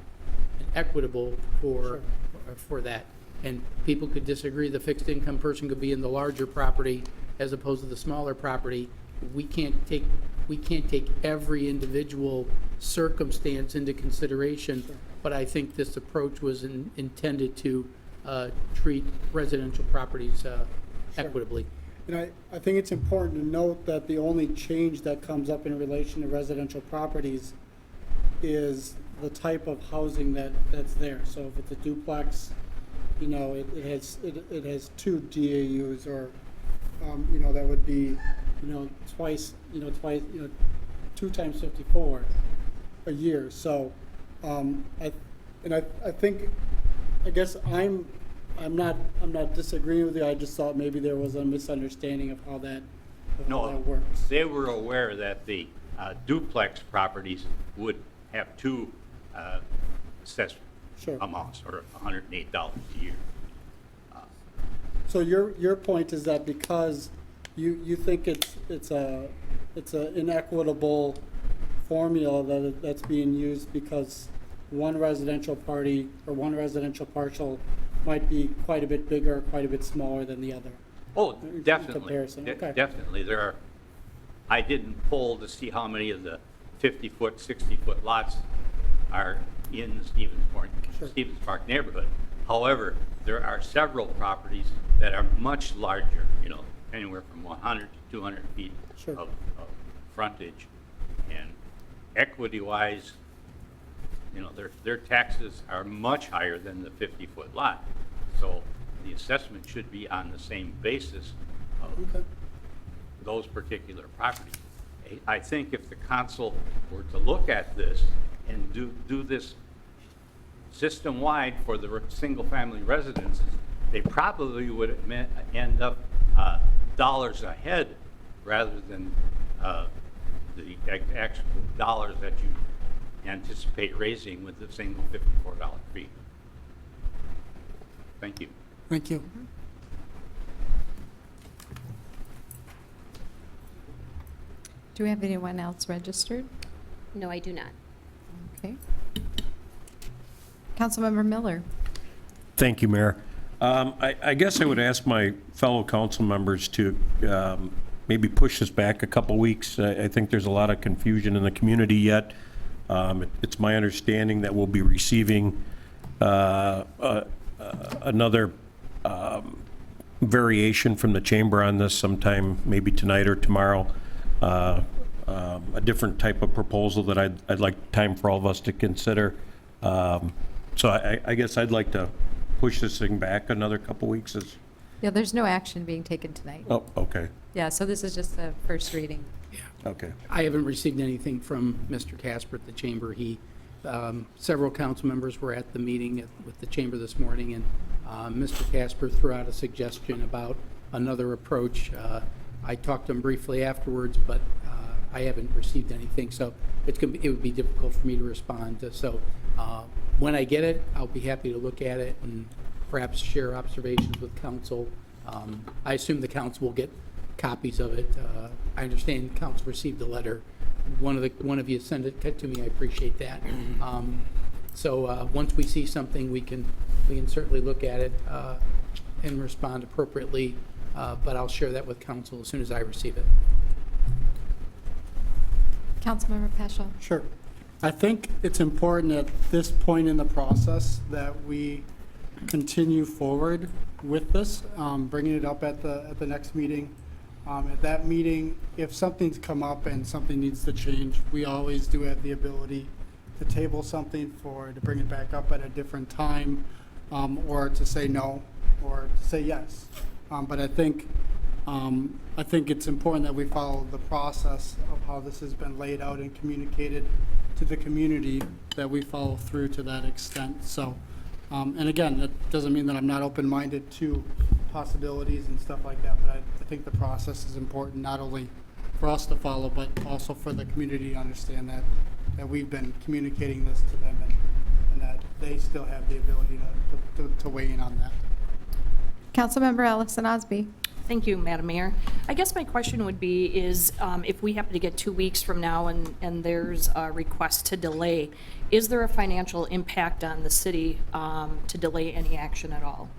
equitable for that. And people could disagree. The fixed income person could be in the larger property as opposed to the smaller property. We can't take every individual circumstance into consideration, but I think this approach was intended to treat residential properties equitably. And I think it's important to note that the only change that comes up in relation to residential properties is the type of housing that's there. So if it's a duplex, you know, it has 2 DAUs, or you know, that would be, you know, twice, you know, 2 times 54 a year. So I think, I guess I'm not disagreeing with you. I just thought maybe there was a misunderstanding of how that works. They were aware that the duplex properties would have 2 assessment amounts, or $108 a year. So your point is that because you think it's an inequitable formula that's being used because one residential party or one residential parcel might be quite a bit bigger, quite a bit smaller than the other. Oh, in definitely. comparison. Okay. Definitely. I didn't poll to see how many of the 50-foot, 60-foot lots are in the Stevens Park neighborhood. However, there are several properties that are much larger, you know, anywhere from 100 to 200 feet of frontage. And equity-wise, you know, their taxes are much higher than the 50-foot lot. So the assessment should be on the same basis of those particular properties. I think if the council were to look at this and do this system-wide for the single-family residences, they probably would end up dollars ahead rather than the actual dollars that you anticipate raising with the single $54 fee. Thank you. Thank you. Do we have anyone else registered? No, I do not. Okay. Councilmember Miller. Thank you, Mayor. I guess I would ask my fellow council members to maybe push this back a couple weeks. I think there's a lot of confusion in the community yet. It's my understanding that we'll be receiving another variation from the chamber on this sometime, maybe tonight or tomorrow. A different type of proposal that I'd like time for all of us to consider. So I guess I'd like to push this thing back another couple weeks. Yeah, there's no action being taken tonight. Oh, okay. Yeah, so this is just the first reading. Okay. I haven't received anything from Mr. Casper at the chamber. Several council members were at the meeting with the chamber this morning, and Mr. Casper threw out a suggestion about another approach. I talked to him briefly afterwards, but I haven't received anything, so it would be difficult for me to respond. So when I get it, I'll be happy to look at it and perhaps share observations with council. I assume the council will get copies of it. I understand council received the letter. One of you send it to me. I appreciate that. So once we see something, we can certainly look at it and respond appropriately. But I'll share that with council as soon as I receive it. Councilmember Peschel. Sure. I think it's important at this point in the process that we continue forward with this, bringing it up at the next meeting. At that meeting, if something's come up and something needs to change, we always do have the ability to table something to bring it back up at a different time, or to say no, or to say yes. But I think it's important that we follow the process of how this has been laid out and communicated to the community, that we follow through to that extent. So, and again, that doesn't mean that I'm not open-minded to possibilities and stuff like that, but I think the process is important, not only for us to follow, but also for the community to understand that we've been communicating this to them, and that they still have the ability to weigh in on that. Councilmember Ellison Osby. Thank you, Madam Mayor. I guess my question would be is if we happen to get 2 weeks from now and there's a request to delay, is there a financial impact on the city to delay any action at all?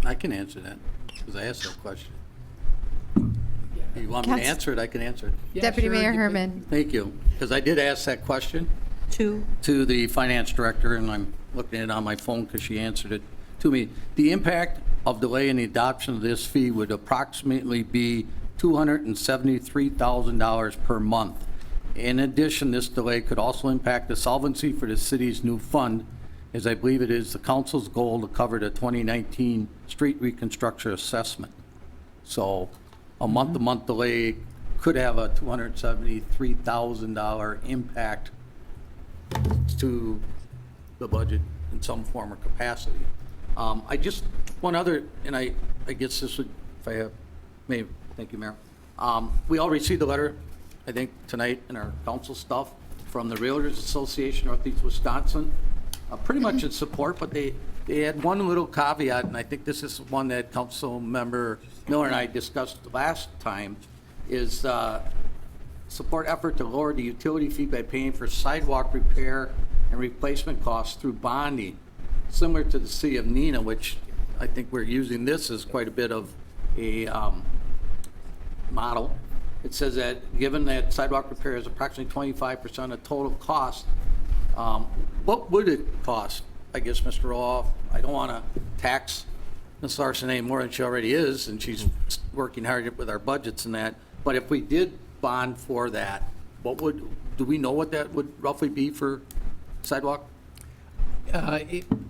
I can answer that, because I asked that question. If you want me to answer it, I can answer it. Yeah, Deputy sure, Mayor you- Herman. Thank you, because I did ask that question to the finance director, and I'm looking at it on my phone because she answered it to me. The impact of delay in the adoption of this fee would approximately be $273,000 per month. In addition, this delay could also impact the solvency for the city's new fund, as I believe it is the council's goal to cover the 2019 street reconstruction assessment. So a month-to-month delay could have a $273,000 impact to the budget in some form or capacity. I just, one other, and I guess this would, if I have, maybe, thank you, Mayor. We all received a letter, I think, tonight in our council stuff from the Realtors Association Northeast Wisconsin, pretty much in support, but they had one little caveat, and I think this is one that Council Member Miller and I discussed last time, is support effort to lower the utility fee by paying for sidewalk repair and replacement costs through bonding, similar to the city of Neenah, which I think we're using this as quite a bit of a model. It says that given that sidewalk repair is approximately 25% of total cost, what would it cost? I guess, Mr. Roloff, I don't want to tax Ms. Larson any more than she already is, and she's working hard with our budgets and that, but if we did bond for that, do we know what that would roughly be for sidewalk?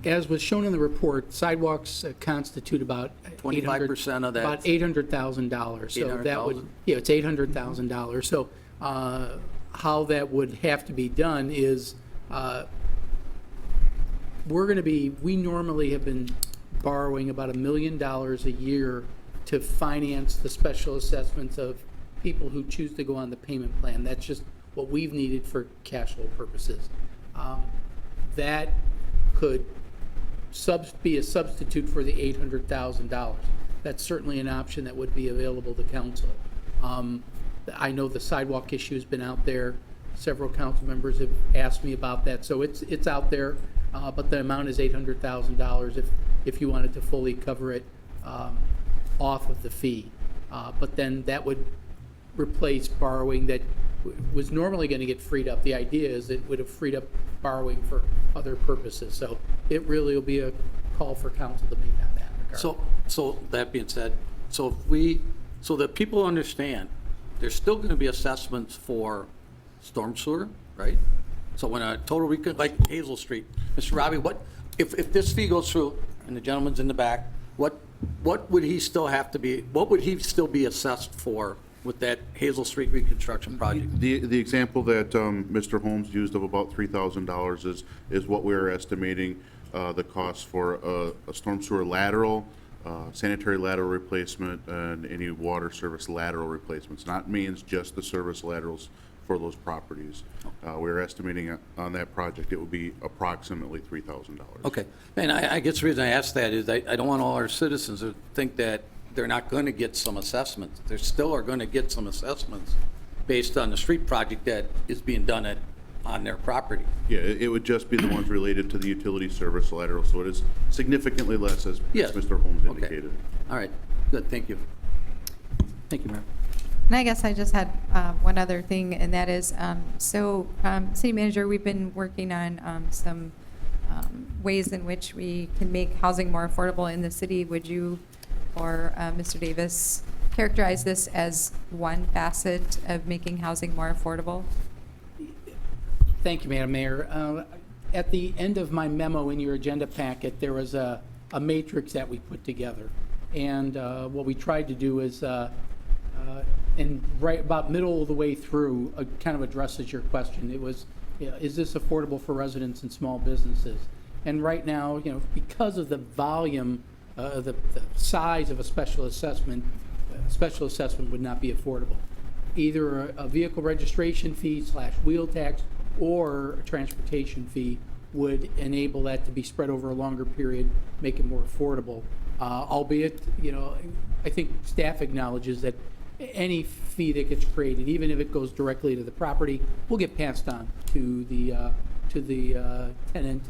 As was shown in the report, sidewalks constitute about 25% of that. About $800,000. So that would, yeah, it's $800,000. So how that would have to be done is we normally have been borrowing about $1 million a year to finance the special assessments of people who choose to go on the payment plan. That's just what we've needed for cash flow purposes. That could be a substitute for the $800,000. That's certainly an option that would be available to council. I know the sidewalk issue has been out there. Several council members have asked me about that, so it's out there, but the amount is $800,000 if you wanted to fully cover it off of the fee. But then that would replace borrowing that was normally going to get freed up. The idea is it would have freed up borrowing for other purposes. So it really will be a call for council to make on that regard. So that being said, so that people understand, there's still going to be assessments for storm sewer, right? So when a total like Hazel Street, Mr. Robbie, if this fee goes through and the gentleman's in the back, what would he still have to be? What would he still be assessed for with that Hazel Street reconstruction project? The example that Mr. Holmes used of about $3,000 is what we're estimating the cost for a storm sewer lateral, sanitary lateral replacement, and any water service lateral replacements. Not means just the service laterals for those properties. We're estimating on that project it would be approximately $3,000. Okay, and I guess the reason I ask that is I don't want all our citizens to think that they're not going to get some assessments. They still are going to get some assessments based on the street project that is being done on their property. Yeah, it would just be the ones related to the utility service lateral, so it is significantly less as Mr. Holmes indicated. All right, good, thank you. Thank you, Mayor. And I guess I just had one other thing, and that is, City Manager, we've been working on some ways in which we can make housing more affordable in the city. Would you or Mr. Davis characterize this as one facet of making housing more affordable? Thank you, Madam Mayor. At the end of my memo in your agenda packet, there was a matrix that we put together. And what we tried to do is, and right about middle of the way through, kind of addresses your question. It was, is this affordable for residents and small businesses? And right now, because of the volume, the size of a special assessment would not be affordable. Either a vehicle registration fee / wheel tax or a transportation fee would enable that to be spread over a longer period, make it more affordable. albeit, I think staff acknowledges that any fee that gets created, even if it goes directly to the property, will get passed on to the tenant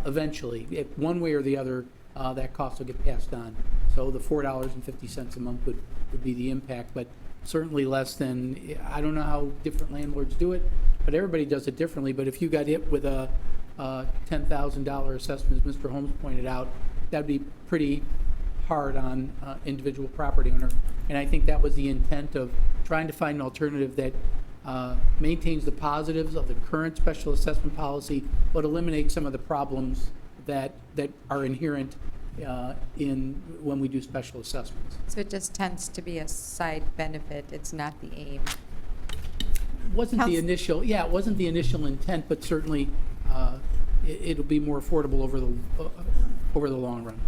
eventually. If one way or the other, that cost will get passed on. So the $4.50 a month would be the impact, but certainly less than, I don't know how different landlords do it, but everybody does it differently. But if you got hit with a $10,000 assessment, as Mr. Holmes pointed out, that'd be pretty hard on individual property owner. And I think that was the intent of trying to find an alternative that maintains the positives of the current special assessment policy, but eliminates some of the problems that are inherent in when we do special assessments. So it just tends to be a side benefit, it's not the aim. Wasn't the initial, it wasn't the initial intent, but certainly it'll be more affordable over the long run.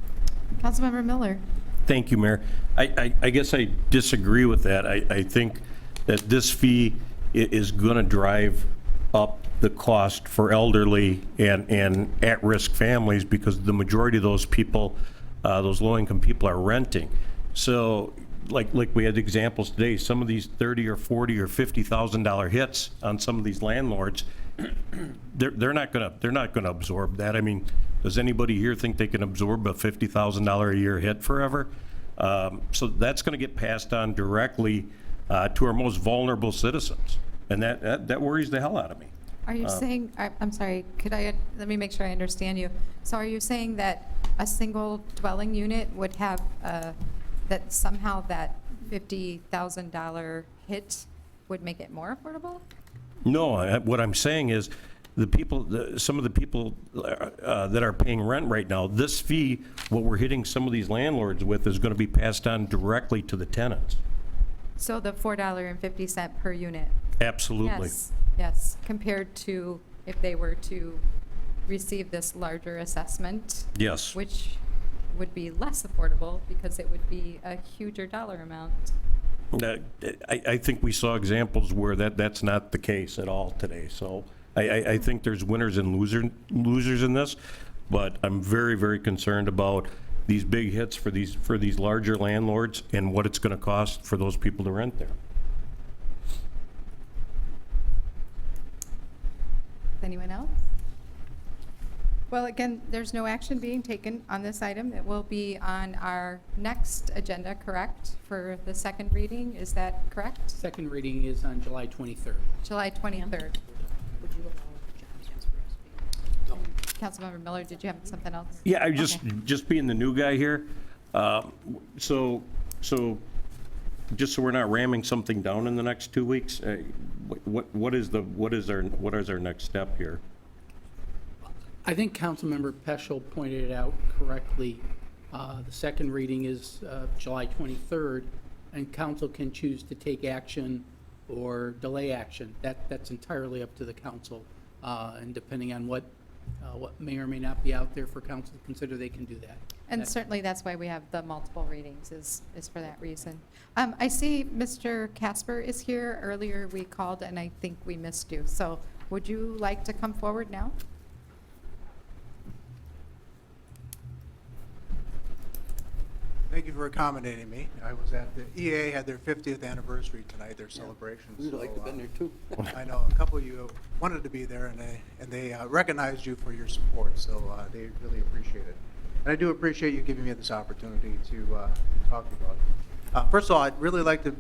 Councilmember Miller. Thank you, Mayor. I guess I disagree with that. I think that this fee is going to drive up the cost for elderly and at-risk families because the majority of those people, those low-income people, are renting. So, like we had examples today, some of these $30,000 or $40,000 or $50,000 hits on some of these landlords, they're not gonna absorb that. I mean, does anybody here think they can absorb a $50,000 a year hit forever? So that's going to get passed on directly to our most vulnerable citizens, and that worries the hell out of me. Are you saying, I'm sorry, let me make sure I understand you. So are you saying that a single dwelling unit would have, that somehow that $50,000 hit would make it more affordable? No, what I'm saying is some of the people that are paying rent right now, this fee, what we're hitting some of these landlords with, is going to be passed on directly to the tenants. So the $4.50 per unit? Absolutely. Yes, compared to if they were to receive this larger assessment? Yes. Which would be less affordable because it would be a huger dollar amount. I think we saw examples where that's not the case at all today. So I think there's winners and losers in this, but I'm very, very concerned about these big hits for these larger landlords and what it's going to cost for those people to rent there. Anyone else? Well, again, there's no action being taken on this item. It will be on our next agenda, correct, for the second reading? Is that correct? Second reading is on July 23rd. July 23rd. Would you allow Councilmember Miller, did you have something else? Yeah, just being the new guy here, so just so we're not ramming something down in the next 2 weeks, what is our next step here? I think Councilmember Peschel pointed it out correctly. The second reading is July 23rd, and council can choose to take action or delay action. That's entirely up to the council, and depending on what may or may not be out there for council to consider, they can do that. And certainly that's why we have the multiple readings is for that reason. I see Mr. Casper is here. Earlier we called and I think we missed you. So would you like to come forward now? Thank you for accommodating me. I was at the EA had their 50th anniversary tonight, their celebrations. We'd like to have been there too. I know a couple of you wanted to be there, and they recognized you for your support, so they really appreciate it. And I do appreciate you giving me this opportunity to talk about it. First of all, I'd really like to,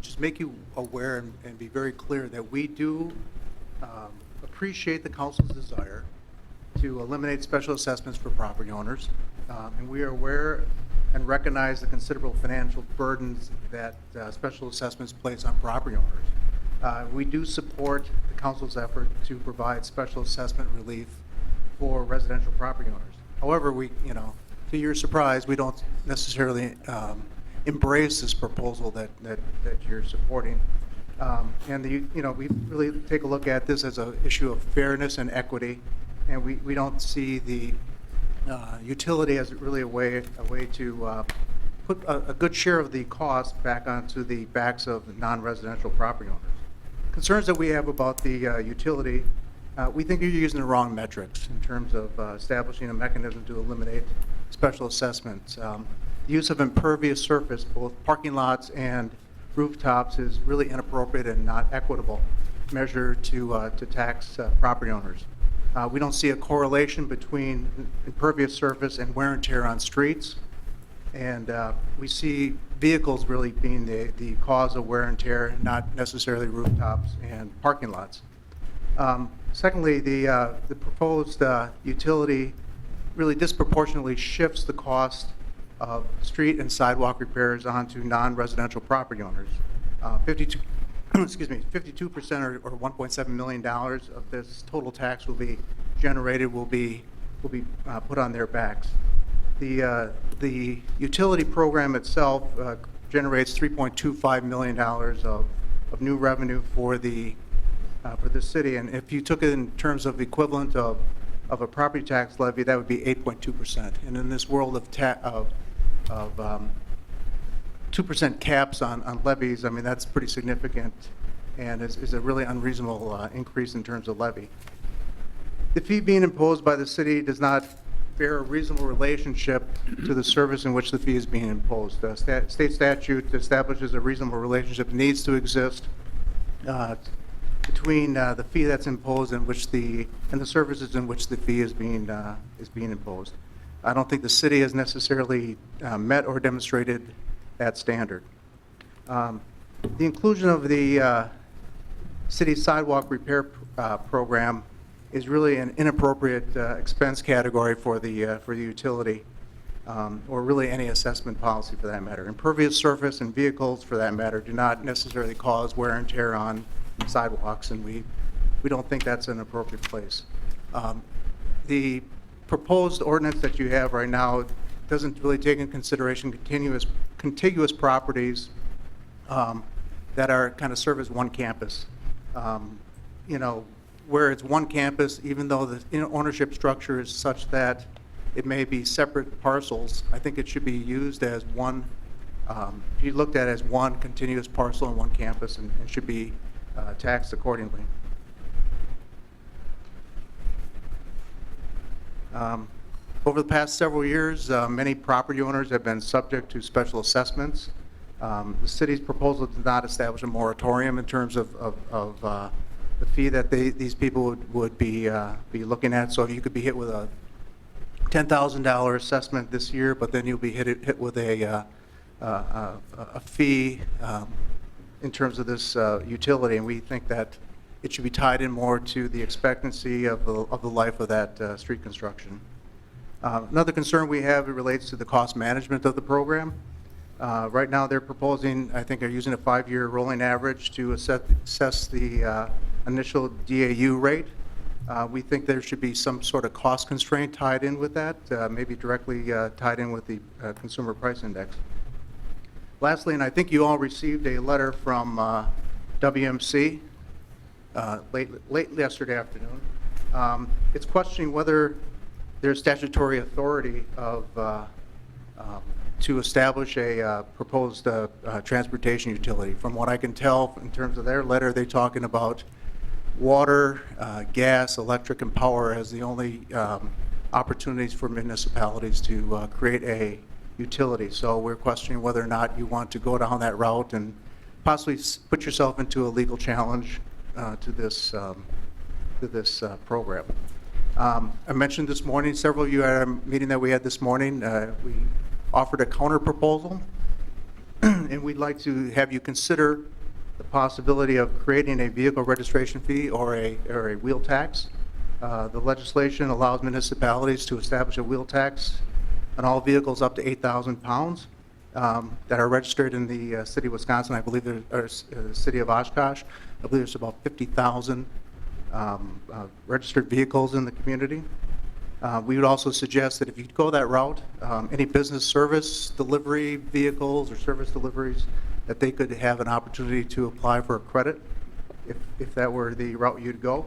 just make you aware and be very clear that we do appreciate the council's desire to eliminate special assessments for property owners, and we are aware and recognize the considerable financial burdens that special assessments place on property owners. We do support the council's effort to provide special assessment relief for residential property owners. However, to your surprise, we don't necessarily embrace this proposal that you're supporting. And we really take a look at this as an issue of fairness and equity, and we don't see the utility as really a way to put a good share of the cost back onto the backs of non-residential property owners. Concerns that we have about the utility, we think you're using the wrong metrics in terms of establishing a mechanism to eliminate special assessments. The use of impervious surface, both parking lots and rooftops, is really inappropriate and not equitable measure to tax property owners. We don't see a correlation between impervious surface and wear and tear on streets. And we see vehicles really being the cause of wear and tear, not necessarily rooftops and parking lots. Secondly, the proposed utility really disproportionately shifts the cost of street and sidewalk repairs onto non-residential property owners. 52% or $1.7 million of this total tax will be generated, will be put on their backs. The utility program itself generates $3.25 million of new revenue for the city, and if you took it in terms of equivalent of a property tax levy, that would be 8.2%. And in this world of 2% caps on levies, I mean, that's pretty significant and is a really unreasonable increase in terms of levy. The fee being imposed by the city does not bear a reasonable relationship to the service in which the fee is being imposed. State statute establishes a reasonable relationship needs to exist between the fee that's imposed and the services in which the fee is being imposed. I don't think the city has necessarily met or demonstrated that standard. The inclusion of the city sidewalk repair program is really an inappropriate expense category for the utility, or really any assessment policy for that matter. Impervious surface and vehicles, for that matter, do not necessarily cause wear and tear on sidewalks, and we don't think that's an appropriate place. The proposed ordinance that you have right now doesn't really take into consideration contiguous properties that are kind of serve as one campus. You know, where it's one campus, even though the ownership structure is such that it may be separate parcels, I think it should be used as one, be looked at as one continuous parcel and one campus, and should be taxed accordingly. Over the past several years, many property owners have been subject to special assessments. The city's proposal did not establish a moratorium in terms of the fee that these people would be looking at. So you could be hit with a $10,000 assessment this year, but then you'll be hit with a fee in terms of this utility, and we think that it should be tied in more to the expectancy of the life of that street construction. Another concern we have relates to the cost management of the program. Right now they're proposing, I think they're using a 5-year rolling average to assess the initial DAU rate. We think there should be some sort of cost constraint tied in with that, maybe directly tied in with the consumer price index. Lastly, and I think you all received a letter from WMC late yesterday afternoon. It's questioning whether there's statutory authority to establish a proposed transportation utility. From what I can tell in terms of their letter, they're talking about water, gas, electric, and power as the only opportunities for municipalities to create a utility. So we're questioning whether or not you want to go down that route and possibly put yourself into a legal challenge to this program. I mentioned this morning, several of you at a meeting that we had this morning, we offered a counter proposal, and we'd like to have you consider the possibility of creating a vehicle registration fee or a wheel tax. The legislation allows municipalities to establish a wheel tax on all vehicles up to 8,000 pounds that are registered in the city of Wisconsin. I believe there's the city of Oshkosh. I believe there's about 50,000 registered vehicles in the community. We would also suggest that if you go that route, any business service delivery vehicles or service deliveries, that they could have an opportunity to apply for a credit if that were the route you'd go.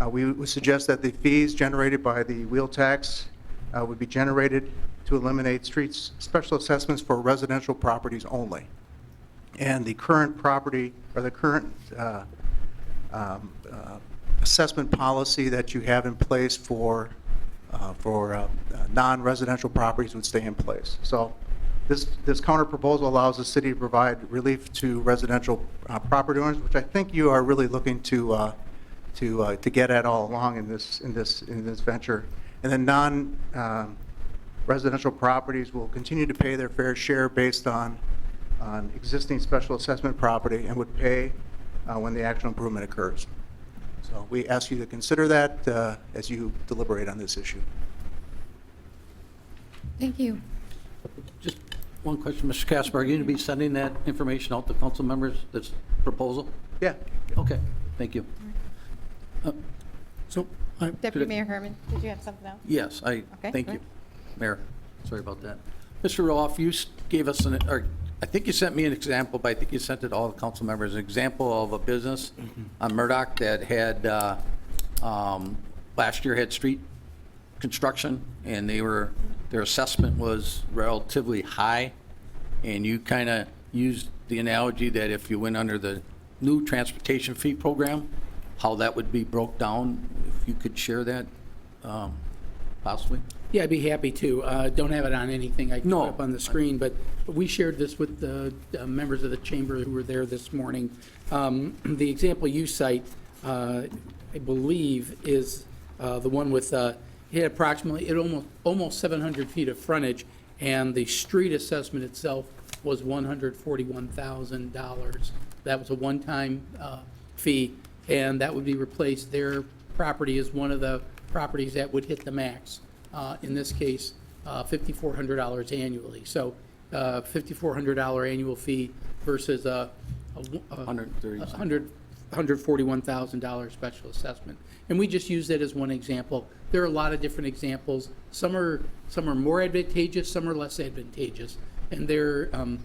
We would suggest that the fees generated by the wheel tax would be generated to eliminate streets special assessments for residential properties only. And the current property or the current assessment policy that you have in place for for non-residential properties would stay in place. So this counter proposal allows the city to provide relief to residential property owners, which I think you are really looking to get at all along in this venture. And then non-residential properties will continue to pay their fair share based on existing special assessment property and would pay when the actual improvement occurs. So we ask you to consider that as you deliberate on this issue. Thank you. Just one question, Mr. Casper, are you going to be sending that information out to council members, this proposal? Yeah. Okay, thank you. So, Deputy Mayor Herman, did you have something else? Yes, Okay, thank go you. ahead. Mayor, sorry about that. Mr. Roloff, you gave us or I think you sent me an example, but I think you sent it to all the council members, an example of a business on Murdoch that had, last year had street construction, and their assessment was relatively high, and you kind of used the analogy that if you went under the new transportation fee program, how that would be broke down, if you could share that, possibly? Yeah, I'd be happy to. Don't have it on anything I can put up on the screen, but we shared this with the members of the chamber who were there this morning. The example you cite, I believe, is the one with, it had approximately, almost 700 feet of frontage, and the street assessment itself was $141,000. That was a one-time fee, and that would be replaced. Their property is one of the properties that would hit the max. In this case, $5,400 annually. So $5,400 annual fee versus a $141,000 special assessment. And we just use that as one example. There are a lot of different examples. Some are more advantageous, some are less advantageous. And and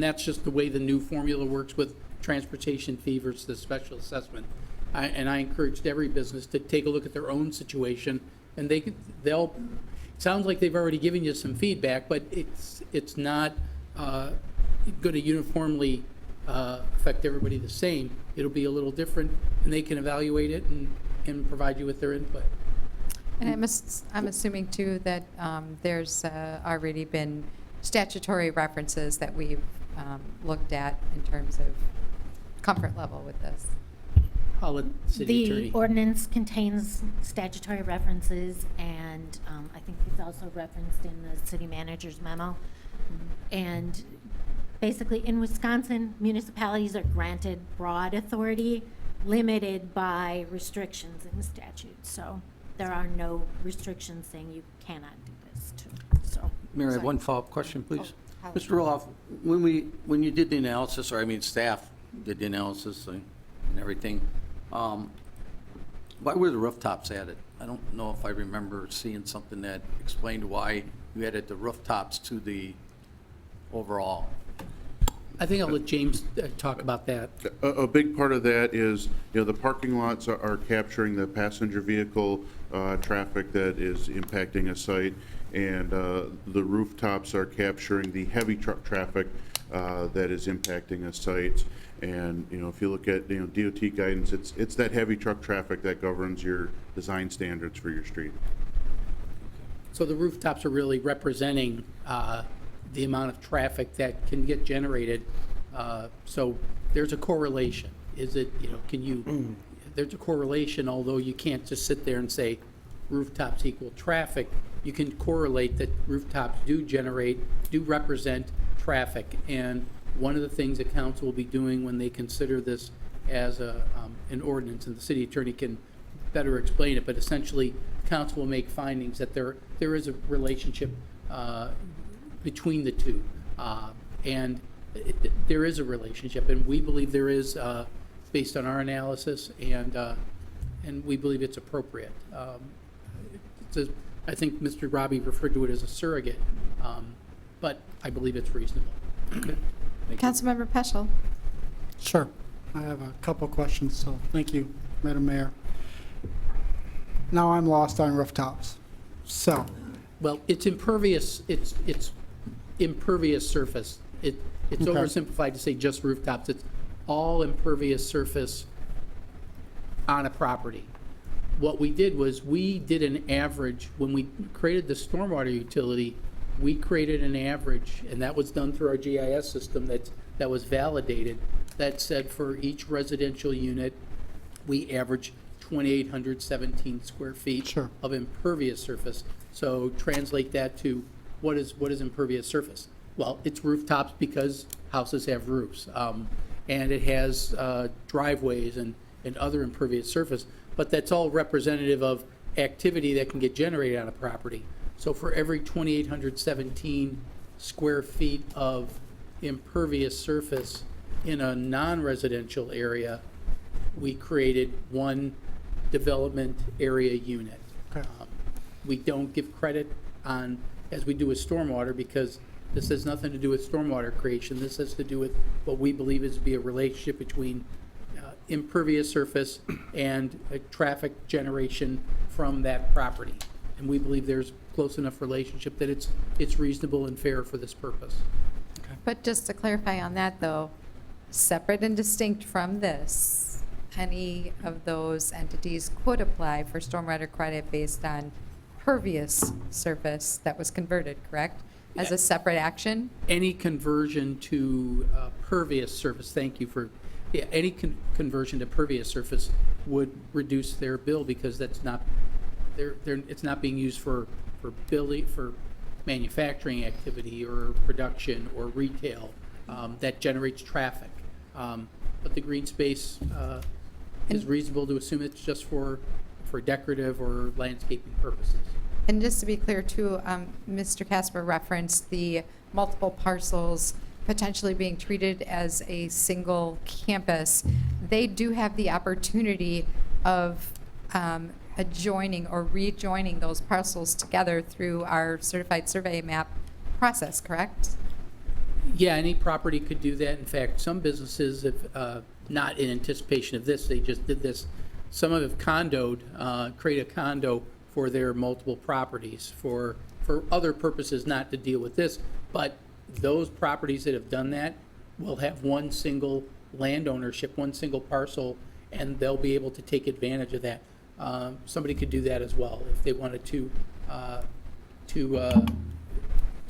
that's just the way the new formula works with transportation fee versus the special assessment. And I encouraged every business to take a look at their own situation, and they'll. Sounds like they've already given you some feedback, but it's not going to uniformly affect everybody the same. It'll be a little different, and they can evaluate it and provide you with their input. And I'm assuming too that there's already been statutory references that we've looked at in terms of comfort level with this. I'll let the city attorney. The ordinance contains statutory references, and I think it's also referenced in the city manager's memo. And basically, in Wisconsin, municipalities are granted broad authority, limited by restrictions in the statute. So there are no restrictions saying you cannot do this too. So. Mary, I have one follow-up question, please. Mr. Roloff, when you did the analysis, or I mean staff did the analysis and everything, why were the rooftops added? I don't know if I remember seeing something that explained why you added the rooftops to the overall. I think I'll let James talk about that. A big part of that is, the parking lots are capturing the passenger vehicle traffic that is impacting a site, and the rooftops are capturing the heavy truck traffic that is impacting a site. And, if you look at, DOT guidance, it's that heavy truck traffic that governs your design standards for your street. So the rooftops are really representing the amount of traffic that can get generated. So there's a correlation. Is it, there's a correlation, although you can't just sit there and say rooftops equal traffic. You can correlate that rooftops do represent traffic. And one of the things that council will be doing when they consider this as an ordinance, and the city attorney can better explain it, but essentially council will make findings that there is a relationship between the two. And there is a relationship, and we believe there is, based on our analysis, and we believe it's appropriate. I think Mr. Robbie referred to it as a surrogate, but I believe it's reasonable. Councilmember Peschel. Sure. I have a couple questions, so thank you, Madam Mayor. Now I'm lost on rooftops. So. Well, it's impervious. It's impervious surface. It's Okay. oversimplified to say just rooftops. It's all impervious surface on a property. what we did was we did an average, when we created the stormwater utility, we created an average, and that was done through our GIS system that was validated, that said for each residential unit, we average 2,817 square feet of impervious surface. So translate that to what is impervious surface? Well, it's rooftops because houses have roofs, and it has driveways and other impervious surface, but that's all representative of activity that can get generated on a property. So for every 2,817 square feet of impervious surface in a non-residential area, we created one development area unit. We don't give credit on, as we do with stormwater, because this has nothing to do with stormwater creation. This has to do with what we believe is to be a relationship between impervious surface and traffic generation from that property. And we believe there's close enough relationship that it's reasonable and fair for this purpose. But just to clarify on that, though, separate and distinct from this, any of those entities could apply for stormwater credit based on pervious surface that was converted, correct? As a separate action? Any conversion to pervious surface, thank you for, any conversion to pervious surface would reduce their bill because that's not, it's not being used for building, for manufacturing activity or production or retail that generates traffic. But the green space is reasonable to assume it's just for decorative or landscaping purposes. And just to be clear too, Mr. Casper referenced the multiple parcels potentially being treated as a single campus. They do have the opportunity of adjoining or rejoining those parcels together through our certified survey map process, correct? Yeah, any property could do that. In fact, some businesses have, not in anticipation of this, they just did this. Some have condoed, create a condo for their multiple properties for other purposes, not to deal with this, but those properties that have done that will have one single land ownership, one single parcel, and they'll be able to take advantage of that. Somebody could do that as well if they wanted to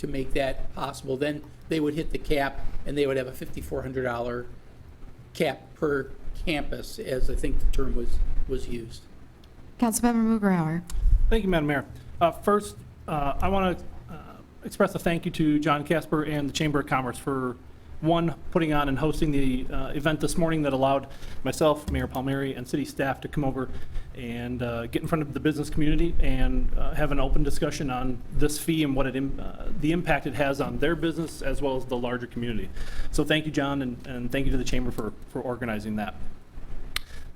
make that possible. Then they would hit the cap, and they would have a $5,400 cap per campus, as I think the term was used. Councilmember Mugrauer. Thank you, Madam Mayor. First, I want to express a thank you to John Casper and the Chamber of Commerce for, one, putting on and hosting the event this morning that allowed myself, Mayor Palmieri, and city staff to come over and get in front of the business community and have an open discussion on this fee and what the impact it has on their business as well as the larger community. So thank you, John, and thank you to the Chamber for organizing that.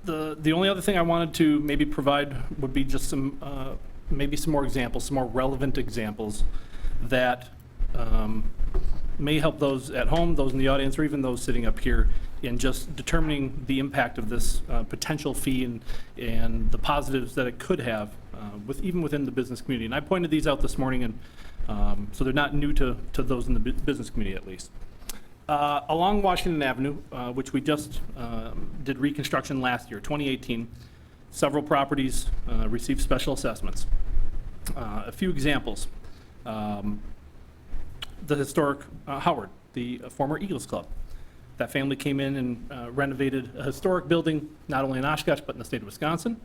The only other thing I wanted to maybe provide would be just some, maybe some more examples, some more relevant examples that may help those at home, those in the audience, or even those sitting up here in just determining the impact of this potential fee and the positives that it could have even within the business community. And I pointed these out this morning, and so they're not new to those in the business community at least. Along Washington Avenue, which we just did reconstruction last year, 2018, several properties received special assessments. A few examples. The historic Howard, the former Eagles Club. That family came in and renovated a historic building, not only in Oshkosh, but in the state of Wisconsin.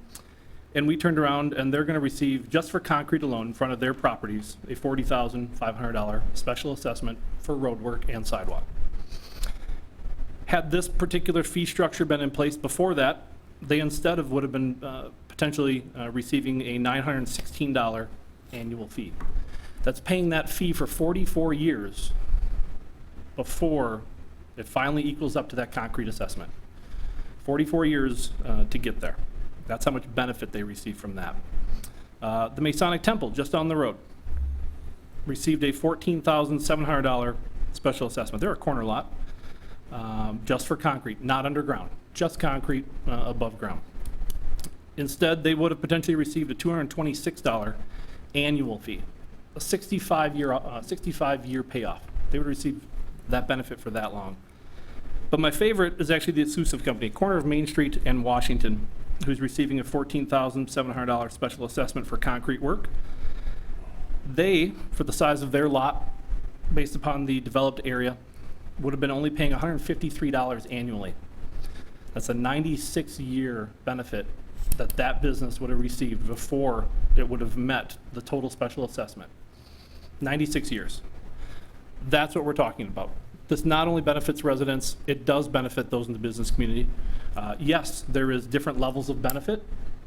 And we turned around, and they're going to receive, just for concrete alone, in front of their properties, a $40,500 special assessment for road work and sidewalk. Had this particular fee structure been in place before that, they instead of would have been potentially receiving a $916 annual fee. That's paying that fee for 44 years before it finally equals up to that concrete assessment. 44 years to get there. That's how much benefit they receive from that. The Masonic Temple, just on the road, received a $14,700 special assessment. They're a corner lot, just for concrete, not underground, just concrete above ground. Instead, they would have potentially received a $226 annual fee, a 65-year payoff. They would receive that benefit for that long. But my favorite is actually the Asusif Company, corner of Main Street and Washington who's receiving a $14,700 special assessment for concrete work. They, for the size of their lot, based upon the developed area, would have been only paying $153 annually. That's a 96-year benefit that that business would have received before it would have met the total special assessment. 96 years. That's what we're talking about. This not only benefits residents, it does benefit those in the business community. Yes, there is different levels of benefit,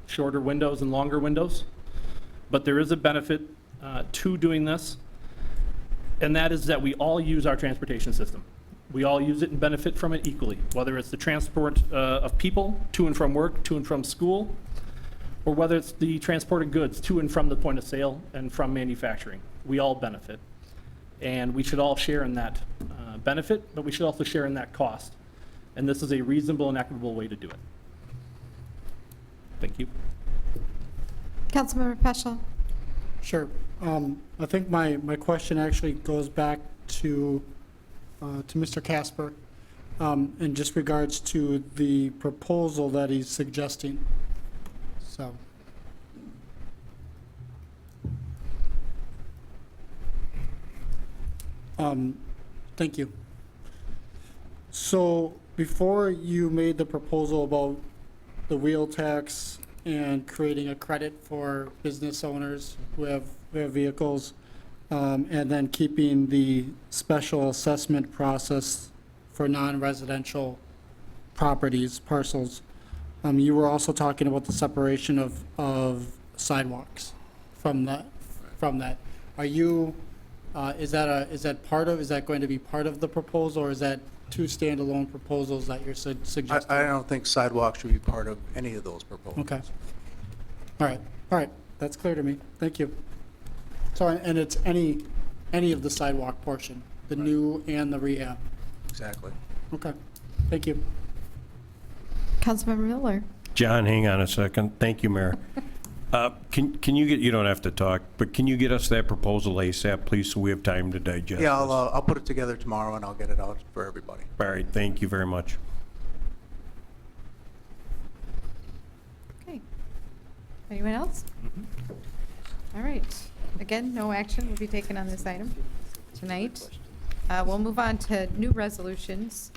shorter windows and longer windows, but there is a benefit to doing this, and that is that we all use our transportation system. We all use it and benefit from it equally, whether it's the transport of people to and from work, to and from school, or whether it's the transport of goods to and from the point of sale and from manufacturing. We all benefit, and we should all share in that benefit, but we should also share in that cost. And this is a reasonable and equitable way to do it. Thank you. Councilmember Peschel. Sure. I think my question actually goes back to Mr. Casper, in just regards to the proposal that he's suggesting. So. Thank you. So before you made the proposal about the wheel tax and creating a credit for business owners who have vehicles, and then keeping the special assessment process for non-residential properties, parcels, you were also talking about the separation of sidewalks from that. Are you, is that going to be part of the proposal, or is that two standalone proposals that you're suggesting? I don't think sidewalks should be part of any of those proposals. Okay. All right, that's clear to me. Thank you. So, and it's any of the sidewalk portion, the new and the rehab? Exactly. Okay, thank you. Councilmember Miller. John, hang on a second. Thank you, Mayor. Can you get, you don't have to talk, but can you get us that proposal ASAP, please, so we have time to digest Yeah, this? I'll put it together tomorrow and I'll get it out for everybody. All right, thank you very much. Okay. Anyone else? All right. Again, no action will be taken on this item tonight. We'll move on to new resolutions.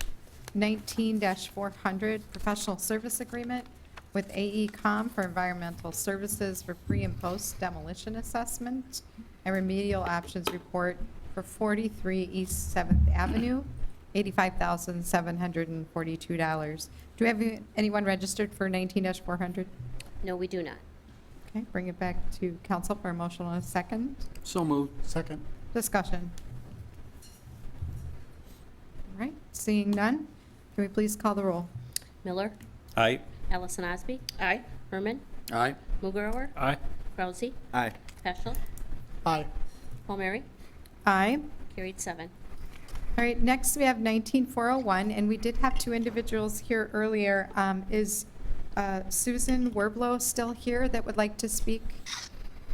19-400, professional service agreement with AECom for environmental services for pre and post demolition assessment and remedial options report for 43 East 7th Avenue, $85,742. Do we have anyone registered for 19-400? No, we do not. Okay, bring it back to council for a motion and a second. So moved. Second. Discussion. All right, seeing none, can we please call the roll? Miller, Aye. Ellison Osby. Aye. Herman, Aye. Mugrower, Aye. Rousey, Aye. Peschel, Aye. Palmieri, Aye. carried 7. All right, next we have 19-401, and we did have two individuals here earlier. Is Susan Werblow still here that would like to speak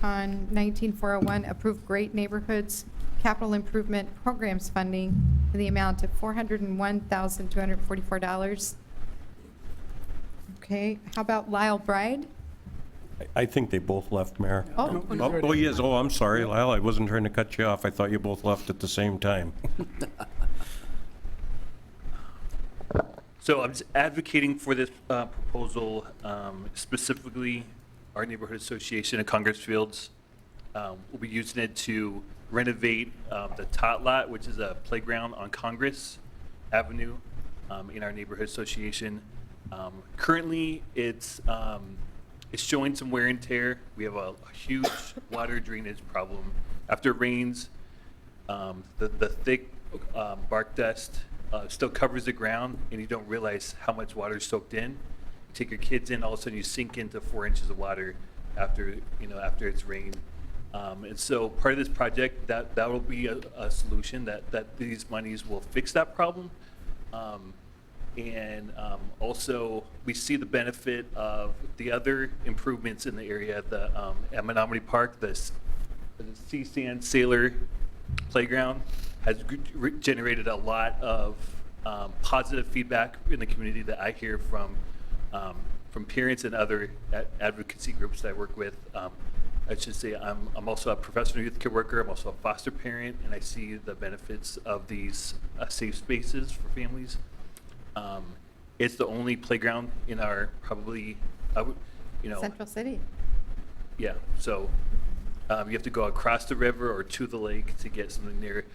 on 19-401, approve Great Neighborhoods Capital Improvement Programs funding in the amount of $401,244? Okay, how about Lyle Bride? I think they both left, Mayor. Oh. Oh, yes, oh, I'm sorry, Lyle, I wasn't trying to cut you off. I thought you both left at the same time. So I'm just advocating for this proposal, specifically our neighborhood association at Congress Fields. We'll be using it to renovate the tot lot, which is a playground on Congress Avenue in our neighborhood association. Currently, it's showing some wear and tear. We have a huge water drainage problem. After it rains, the thick bark dust still covers the ground, and you don't realize how much water is soaked in. You take your kids in, all of a sudden you sink into 4 inches of water after it's rained. And so part of this project, that will be a solution, that these monies will fix that problem. Also, we see the benefit of the other improvements in the area, at Menominee Park, the Sea Sand Sailor Playground has generated a lot of positive feedback in the community that I hear from from parents and other advocacy groups that I work with. I should say I'm also a professional youth care worker. I'm also a foster parent, and I see the benefits of these safe spaces for families. It's the only playground in our Central City. yeah. So you have to go across the river or to the lake to get something there.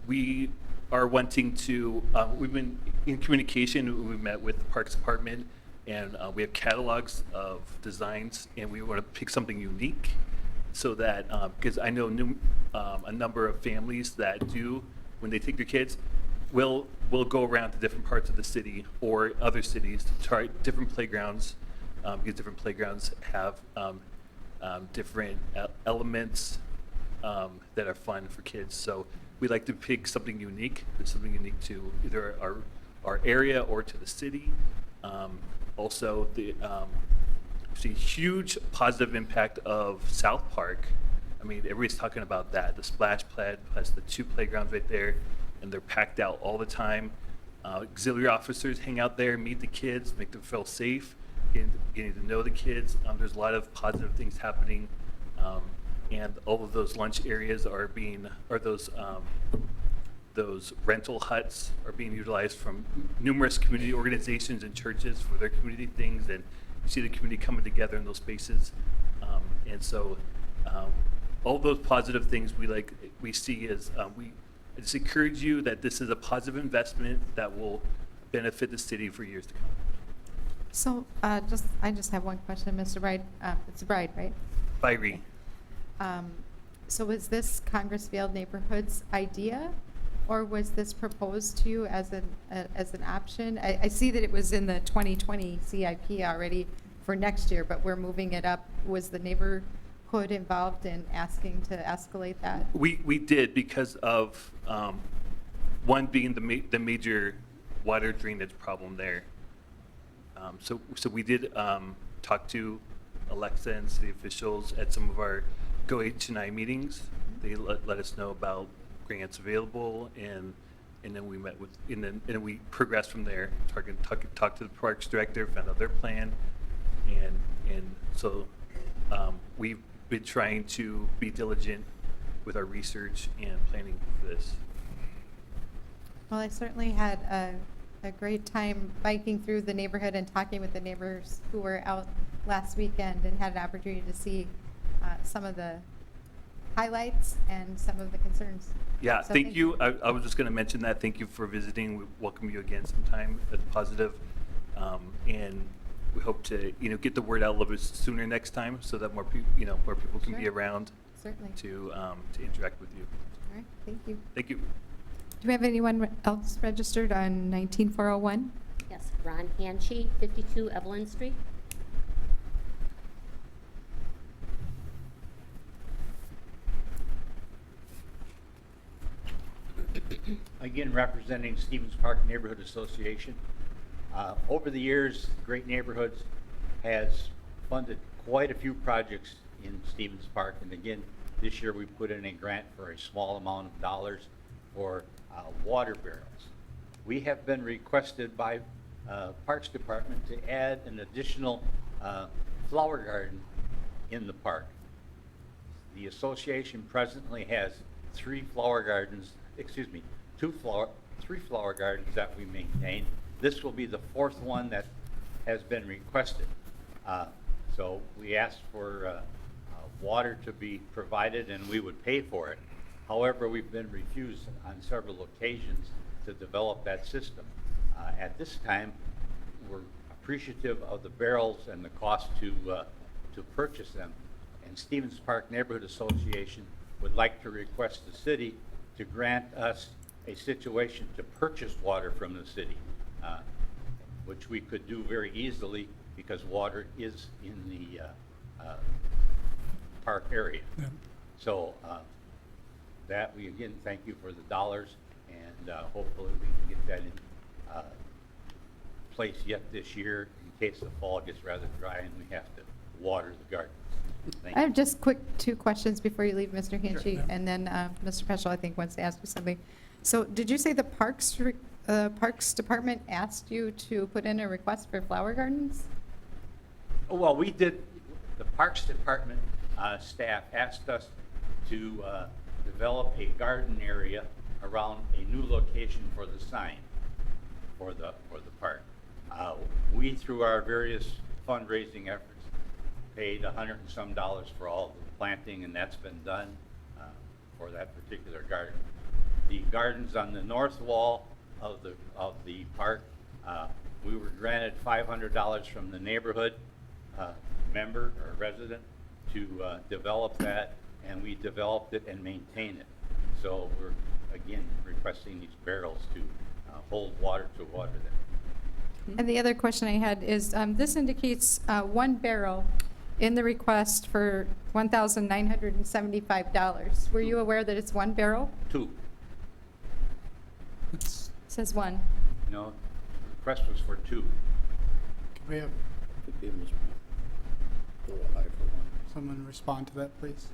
We are wanting to. We've been in communication. We've met with the Parks Department, and we have catalogs of designs, and we want to pick something unique, so that because I know a number of families that do when they take their kids, will go around to different parts of the city or other cities to try different playgrounds, because different playgrounds have different elements that are fun for kids. So we like to pick something unique, to either our area or to the city. Also, we see huge positive impact of South Park. I mean, everybody's talking about that, the splash pad plus the 2 playgrounds right there, and they're packed out all the time. Auxiliary officers hang out there, meet the kids, make them feel safe, getting to know the kids. There's a lot of positive things happening, and all of those lunch areas those rental huts are being utilized from numerous community organizations and churches for their community things, and you see the community coming together in those spaces. And so all those positive things we see as I just encourage you that this is a positive investment that will benefit the city for years to come. So I just have one question, Mr. Bride. It's Bride, right? Byrie. So was this Congressfield Neighborhoods idea, or was this proposed to you as an option? I see that it was in the 2020 CIP already for next year, but we're moving it up. Was the neighborhood involved in asking to escalate that? We did, because of one being the major water drainage problem there. So we did talk to Alexa and city officials at some of our Go H&I meetings. They let us know about grants available, and then we met with, and then we progressed from there. Talked to the parks director, found out their plan, and so we've been trying to be diligent with our research and planning for this. Well, I certainly had a great time biking through the neighborhood and talking with the neighbors who were out last weekend, and had an opportunity to see some of the highlights and some of the concerns. Yeah, So thank you. I was just going to mention that. Thank you for visiting. We welcome you again sometime. That's positive. And we hope to, get the word out a little bit sooner next time, so that more people can be Sure. around Certainly. to interact with you. All right, thank you. Thank you. Do we have anyone else registered on 19401? Yes, Ron Hanchey, 52 Evelyn Street. Again, representing Stevens Park Neighborhood Association. Over the years, Great Neighborhoods has funded quite a few projects in Stevens Park. And again, this year we put in a grant for a small amount of dollars for water barrels. We have been requested by Parks Department to add an additional flower garden in the park. The association presently has 3 flower gardens, three flower gardens that we maintain. This will be the 4th one that has been requested. So we asked for water to be provided, and we would pay for it. However, we've been refused on several occasions to develop that system. At this time, we're appreciative of the barrels and the cost to purchase them. And Stevens Park Neighborhood Association would like to request the city to grant us a situation to purchase water from the city, which we could do very easily because water is in the park area. Yeah. So that we again thank you for the dollars, and hopefully we can get that in place yet this year in case the fall gets rather dry and we have to water the gardens. Thank I you. have just quick 2 questions before you leave, Mr. Hanchey, Sure. and then Mr. Peschel, I think, wants to ask you something. So did you say the Parks Department asked you to put in a request for flower gardens? Well, we did, the Parks Department staff asked us to develop a garden area around a new location for the sign for the park. We, through our various fundraising efforts, paid $100 and some for all the planting, and that's been done for that particular garden. The gardens on the north wall of the park, we were granted $500 from the neighborhood member or resident to develop that, and we developed it and maintain it. So we're again requesting these barrels to hold water to water them. And the other question I had is, this indicates 1 barrel in the request for $1,975. Were you aware that it's 1 barrel? 2. It says 1. No, the request was for 2. Can we have someone respond to that, please?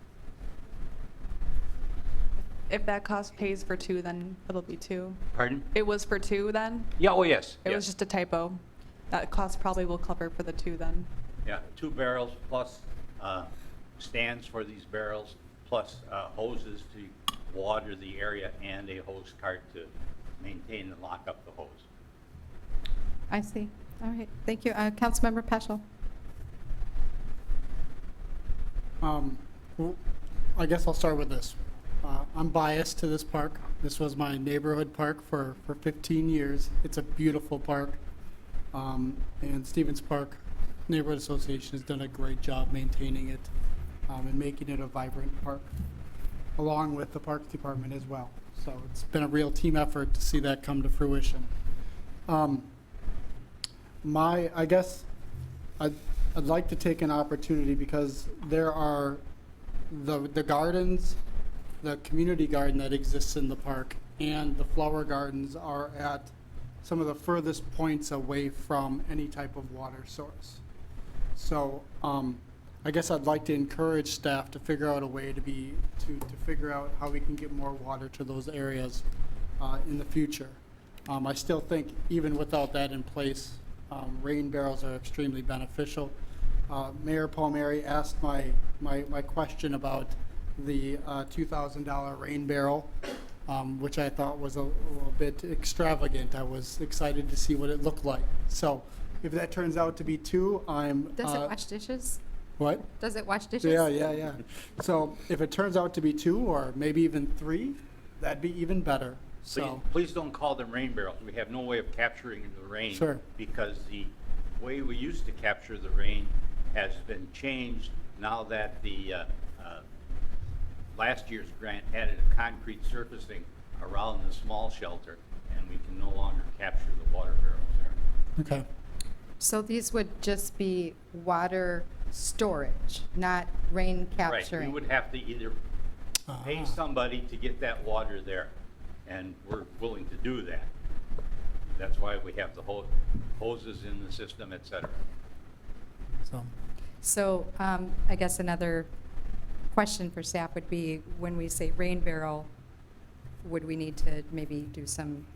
If that cost pays for 2, then it'll be 2. Pardon? It was for 2 then? Yeah, oh yes. It was just a typo. That cost probably will cover for the 2 then. Yeah, 2 barrels plus stands for these barrels, plus hoses to water the area and a hose cart to maintain and lock up the hose. I see. All right. Thank you. Councilmember Peschel. Well, I guess I'll start with this. I'm biased to this park. This was my neighborhood park for 15 years. It's a beautiful park. And Stevens Park Neighborhood Association has done a great job maintaining it and making it a vibrant park, along with the Parks Department as well. So it's been a real team effort to see that come to fruition. I guess I'd like to take an opportunity, because there are the gardens, the community garden that exists in the park, and the flower gardens are at some of the furthest points away from any type of water source. So I guess I'd like to encourage staff to figure out a way to figure out how we can get more water to those areas in the future. I still think even without that in place, rain barrels are extremely beneficial. Mayor Palmieri asked my question about the $2,000 rain barrel, which I thought was a little bit extravagant. I was excited to see what it looked like. So if that turns out to be 2, Does it wash dishes? What? Does it wash dishes? Yeah. So if it turns out to be 2 or maybe even 3, that'd be even better. So Please don't call them rain barrels. We have no way of capturing the rain. Sure. Because the way we used to capture the rain has been changed now that the last year's grant added a concrete surfacing around the small shelter, and we can no longer capture the water barrels there. Okay. So these would just be water storage, not rain capturing? Right, we would have to either pay somebody to get that water there, and we're willing to do that. That's why we have the hoses in the system, et cetera. So I guess another question for staff would be, when we say rain barrel, would we need to maybe do some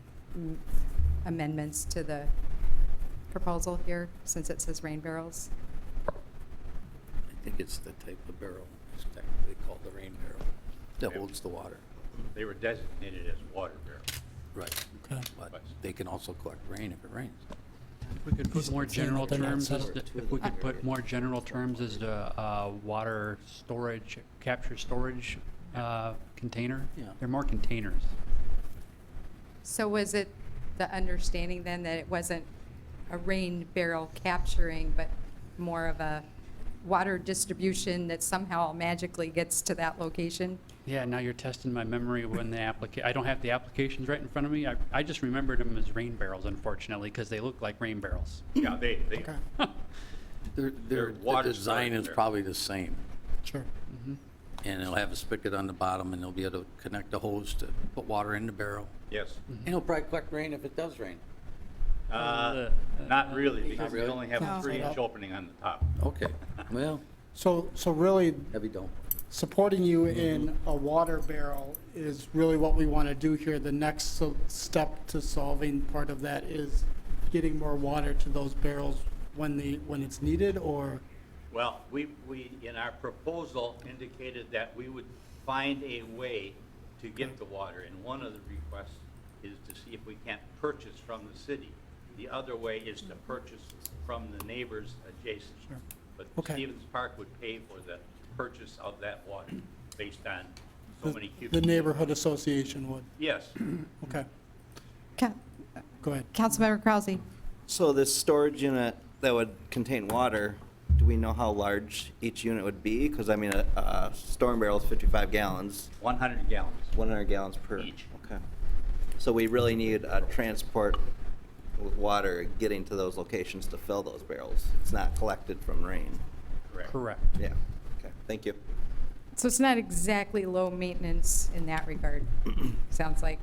amendments to the proposal here, since it says rain barrels? I think it's the type of barrel, it's technically called the rain barrel, that holds the water. They were designated as water barrels. Right. Okay. But they can also collect rain if it rains. If we could put more general terms as to water storage, capture storage container, Yeah. they're more containers. So was it the understanding then that it wasn't a rain barrel capturing, but more of a water distribution that somehow magically gets to that location? Yeah, now you're testing my memory when the I don't have the applications right in front of me. I just remembered them as rain barrels, unfortunately, because they look like rain barrels. Yeah, they Their water design storage is there. probably the same. Sure. And it'll have a spigot on the bottom, and they'll be able to connect a hose to put water in the barrel. Yes. And it'll probably collect rain if it does rain. Not really, because we really? only have No. a 3-inch opening on the top. Okay, well, So really, heavy dome. supporting you in a water barrel is really what we want to do here. The next step to solving part of that is getting more water to those barrels when it's needed, or Well, we, in our proposal, indicated that we would find a way to get the water, and one of the requests is to see if we can't purchase from the city. The other way is to purchase from the neighbors adjacent. But Okay. Stevens Park would pay for the purchase of that water based on so many cubic. The neighborhood association would. Yes. Okay, Ca- go ahead. Councilmember Krause. So this storage unit that would contain water, do we know how large each unit would be? Because I mean, a storm barrel is 55 gallons. 100 gallons. 100 gallons per. Each. Okay. So we really need a transport with water getting to those locations to fill those barrels. It's not collected from rain. Correct. Yeah. Okay. Thank you. So it's not exactly low maintenance in that regard, sounds like.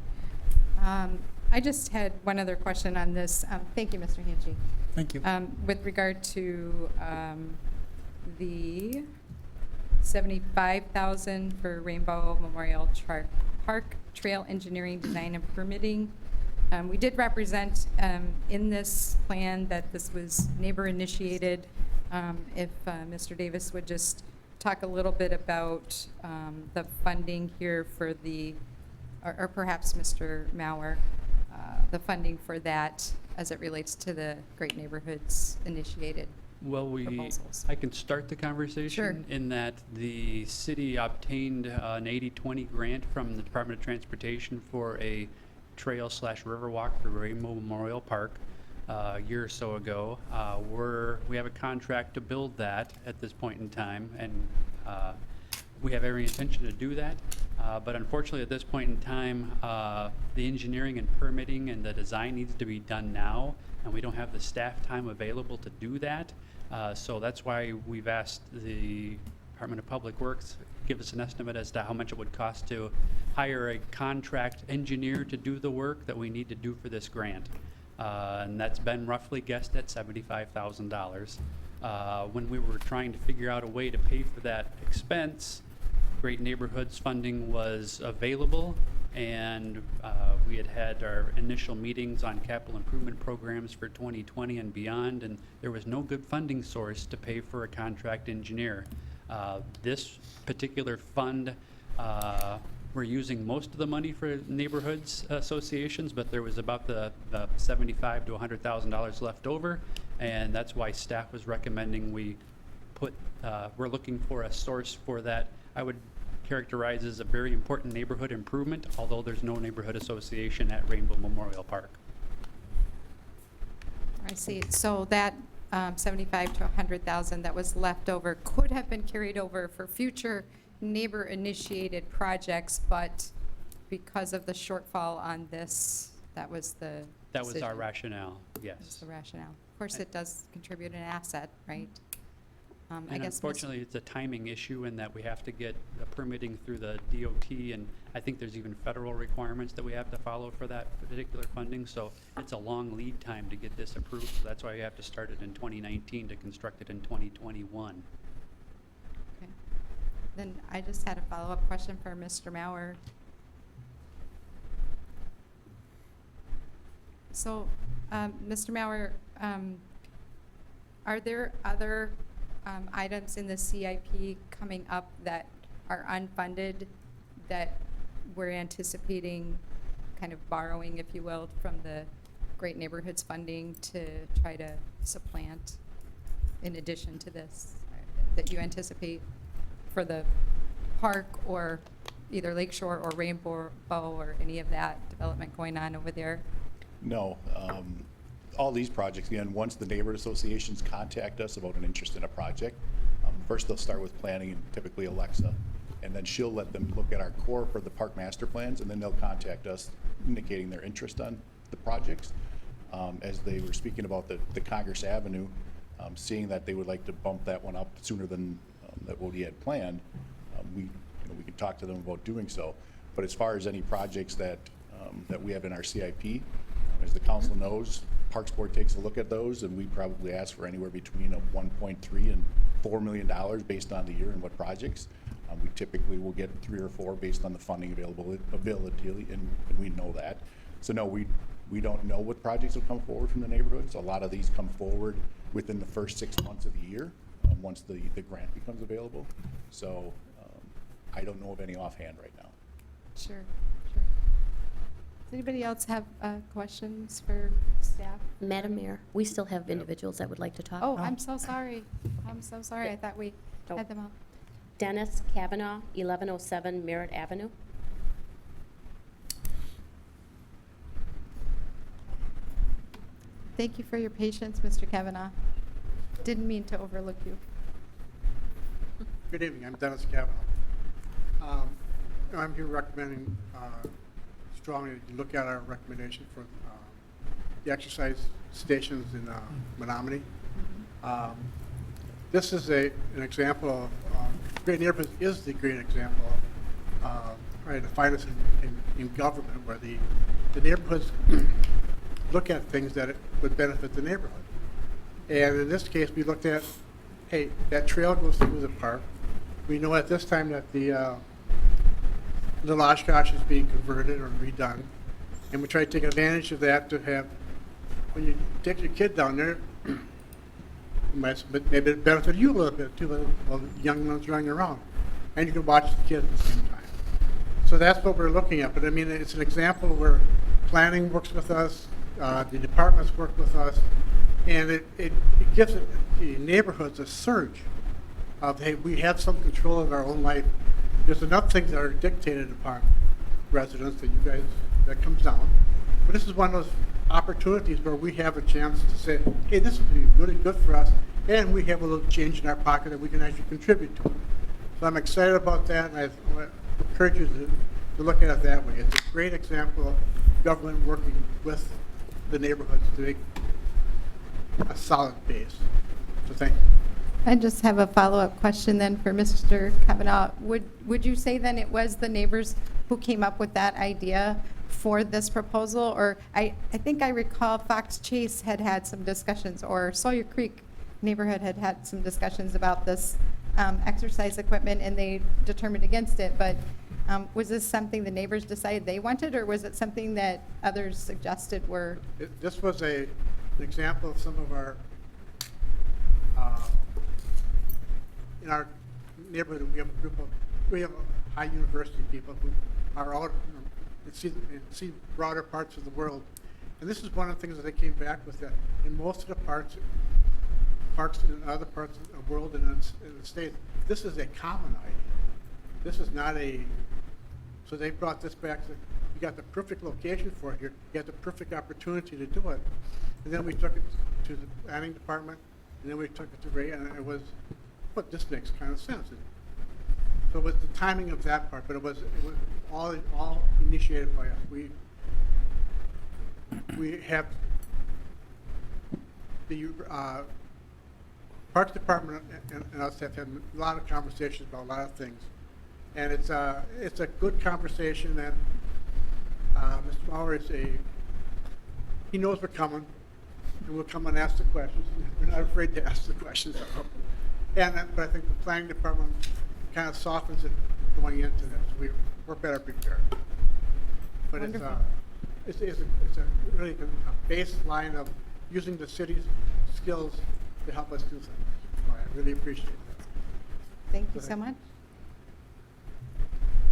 I just had one other question on this. Thank you, Mr. Hanchey. Thank you. With regard to the 75,000 for Rainbow Memorial Park Trail Engineering Design and Permitting, we did represent in this plan that this was neighbor initiated. If Mr. Davis would just talk a little bit about the funding here for the, or perhaps Mr. Mauer, the funding for that as it relates to the Great Neighborhoods initiated Well, proposals. I can start the conversation. Sure. In that the city obtained an 80/20 grant from the Department of Transportation for a trail/river walk for Rainbow Memorial Park a year or so ago. We have a contract to build that at this point in time, and we have every intention to do that. But unfortunately, at this point in time, the engineering and permitting and the design needs to be done now, and we don't have the staff time available to do that. So that's why we've asked the Department of Public Works give us an estimate as to how much it would cost to hire a contract engineer to do the work that we need to do for this grant. And that's been roughly guessed at $75,000. When we were trying to figure out a way to pay for that expense, Great Neighborhoods funding was available, and we had our initial meetings on capital improvement programs for 2020 and beyond, and there was no good funding source to pay for a contract engineer. This particular fund, we're using most of the money for neighborhoods associations, but there was about the $75,000 to $100,000 left over, and that's why staff was recommending we're looking for a source for that. I would characterize as a very important neighborhood improvement, although there's no neighborhood association at Rainbow Memorial Park. I see. So that 75 to 100,000 that was left over could have been carried over for future neighbor-initiated projects, but because of the shortfall on this, that was the That was our decision. rationale, That's yes. the rationale. Of course, it does contribute an asset, right? I And guess, unfortunately, it's a timing issue in that we have to get the permitting through the DOT, and I think there's even federal requirements that we have to follow for that particular funding, so it's a long lead time to get this approved, so that's why we have to start it in 2019 to construct it in 2021. Okay. Then I just had a follow-up question for Mr. Mauer. So, Mr. Mauer, are there other items in the CIP coming up that are unfunded that we're anticipating kind of borrowing, if you will, from the Great Neighborhoods funding to try to supplant in addition to this, that you anticipate for the park or either Lakeshore or Rainbow or any of that development going on over there? No. All these projects, again, once the neighborhood associations contact us about an interest in a project, first they'll start with planning, and typically Alexa, and then she'll let them look at our core for the park master plans, and then they'll contact us indicating their interest on the projects. As they were speaking about the Congress Avenue, seeing that they would like to bump that one up sooner than that what he had planned, we can talk to them about doing so. But as far as any projects that we have in our CIP, as the council knows, Parks Board takes a look at those, and we probably ask for anywhere between a $1.3 and $4 million based on the year and what projects. We typically will get 3 or 4 based on the funding availability, and we know that. So no, we don't know what projects will come forward from the neighborhoods. A lot of these come forward within the first 6 months of the year. once the grant becomes available. So I don't know of any offhand right now. Sure, sure. Does anybody else have questions for staff? Madam Mayor, we still have individuals that would like to talk. Oh, I'm so sorry. I'm so sorry. I thought we had them all. Dennis Kavanaugh, 1107 Merritt Avenue. Thank you for your patience, Mr. Kavanaugh. Didn't mean to overlook you. Good evening, I'm Dennis Kavanaugh. I'm here recommending strongly that you look at our recommendation for the exercise stations in Menominee. This is an example of, Great Neighborhoods is the great example of probably the finest in government, where the neighborhoods look at things that would benefit the neighborhood. And in this case, we looked at, hey, that trail goes through the park. We know at this time that the Little Oshkosh is being converted or redone. And we try to take advantage of that to have, when you take your kid down there, but maybe it benefit you a little bit too, while the young ones running around. And you can watch the kids at the same time. So that's what we're looking at. But I mean, it's an example where planning works with us, the departments work with us, and it gives the neighborhoods a surge of, hey, we have some control of our own life. There's enough things that are dictated upon residents that you guys, that comes down. But this is one of those opportunities where we have a chance to say, hey, this would be really good for us, and we have a little change in our pocket that we can actually contribute to it. So I'm excited about that, and I encourage you to look at it that way. It's a great example of government working with the neighborhoods to make a solid base. So thank you. I just have a follow-up question then for Mr. Kavanaugh. Would you say then it was the neighbors who came up with that idea for this proposal? Or I think I recall Fox Chase had had some discussions, or Sawyer Creek neighborhood had had some discussions about this exercise equipment, and they determined against it. But was this something the neighbors decided they wanted, or was it something that others suggested were? This was an example of some of our, in our neighborhood, we have high university people who are out and see broader parts of the world. And this is one of the things that they came back with, that in most of the parks in other parts of the world and in the States, this is a common idea. This is not a, so they brought this back to, you got the perfect location for it here, you got the perfect opportunity to do it. And then we took it to the planning department, and then we took it to Ray, and it was, but this makes kind of sense. So it was the timing of that part, but it was all initiated by us. We have the Parks Department and us have had a lot of conversations about a lot of things, and it's a good conversation. And Mr. Maurer he knows we're coming, and we'll come and ask the questions. We're not afraid to ask the questions. But I think the planning department kind of softens it going into this. We're better prepared. But it's a really good baseline of using the city's skills to help us do things. So I really appreciate that. Thank you so much.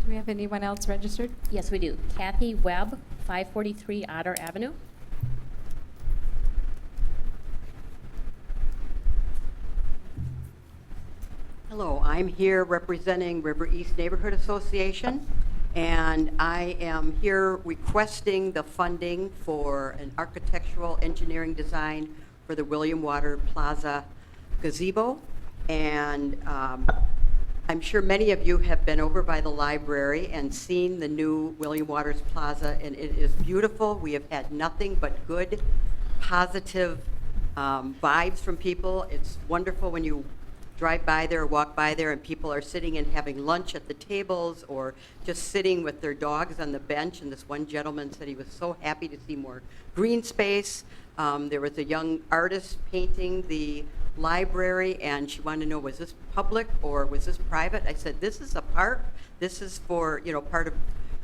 Do we have anyone else registered? Yes, we do. Kathy Webb, 543 Otter Avenue. Hello, I'm here representing River East Neighborhood Association, and I am here requesting the funding for an architectural engineering design for the William Water Plaza gazebo. And I'm sure many of you have been over by the library and seen the new William Waters Plaza, and it is beautiful. We have had nothing but good, positive vibes from people. It's wonderful when you drive by there or walk by there and people are sitting and having lunch at the tables or just sitting with their dogs on the bench. And this one gentleman said he was so happy to see more green space. There was a young artist painting the library, and she wanted to know, was this public or was this private? I said, this is a park. This is for, part of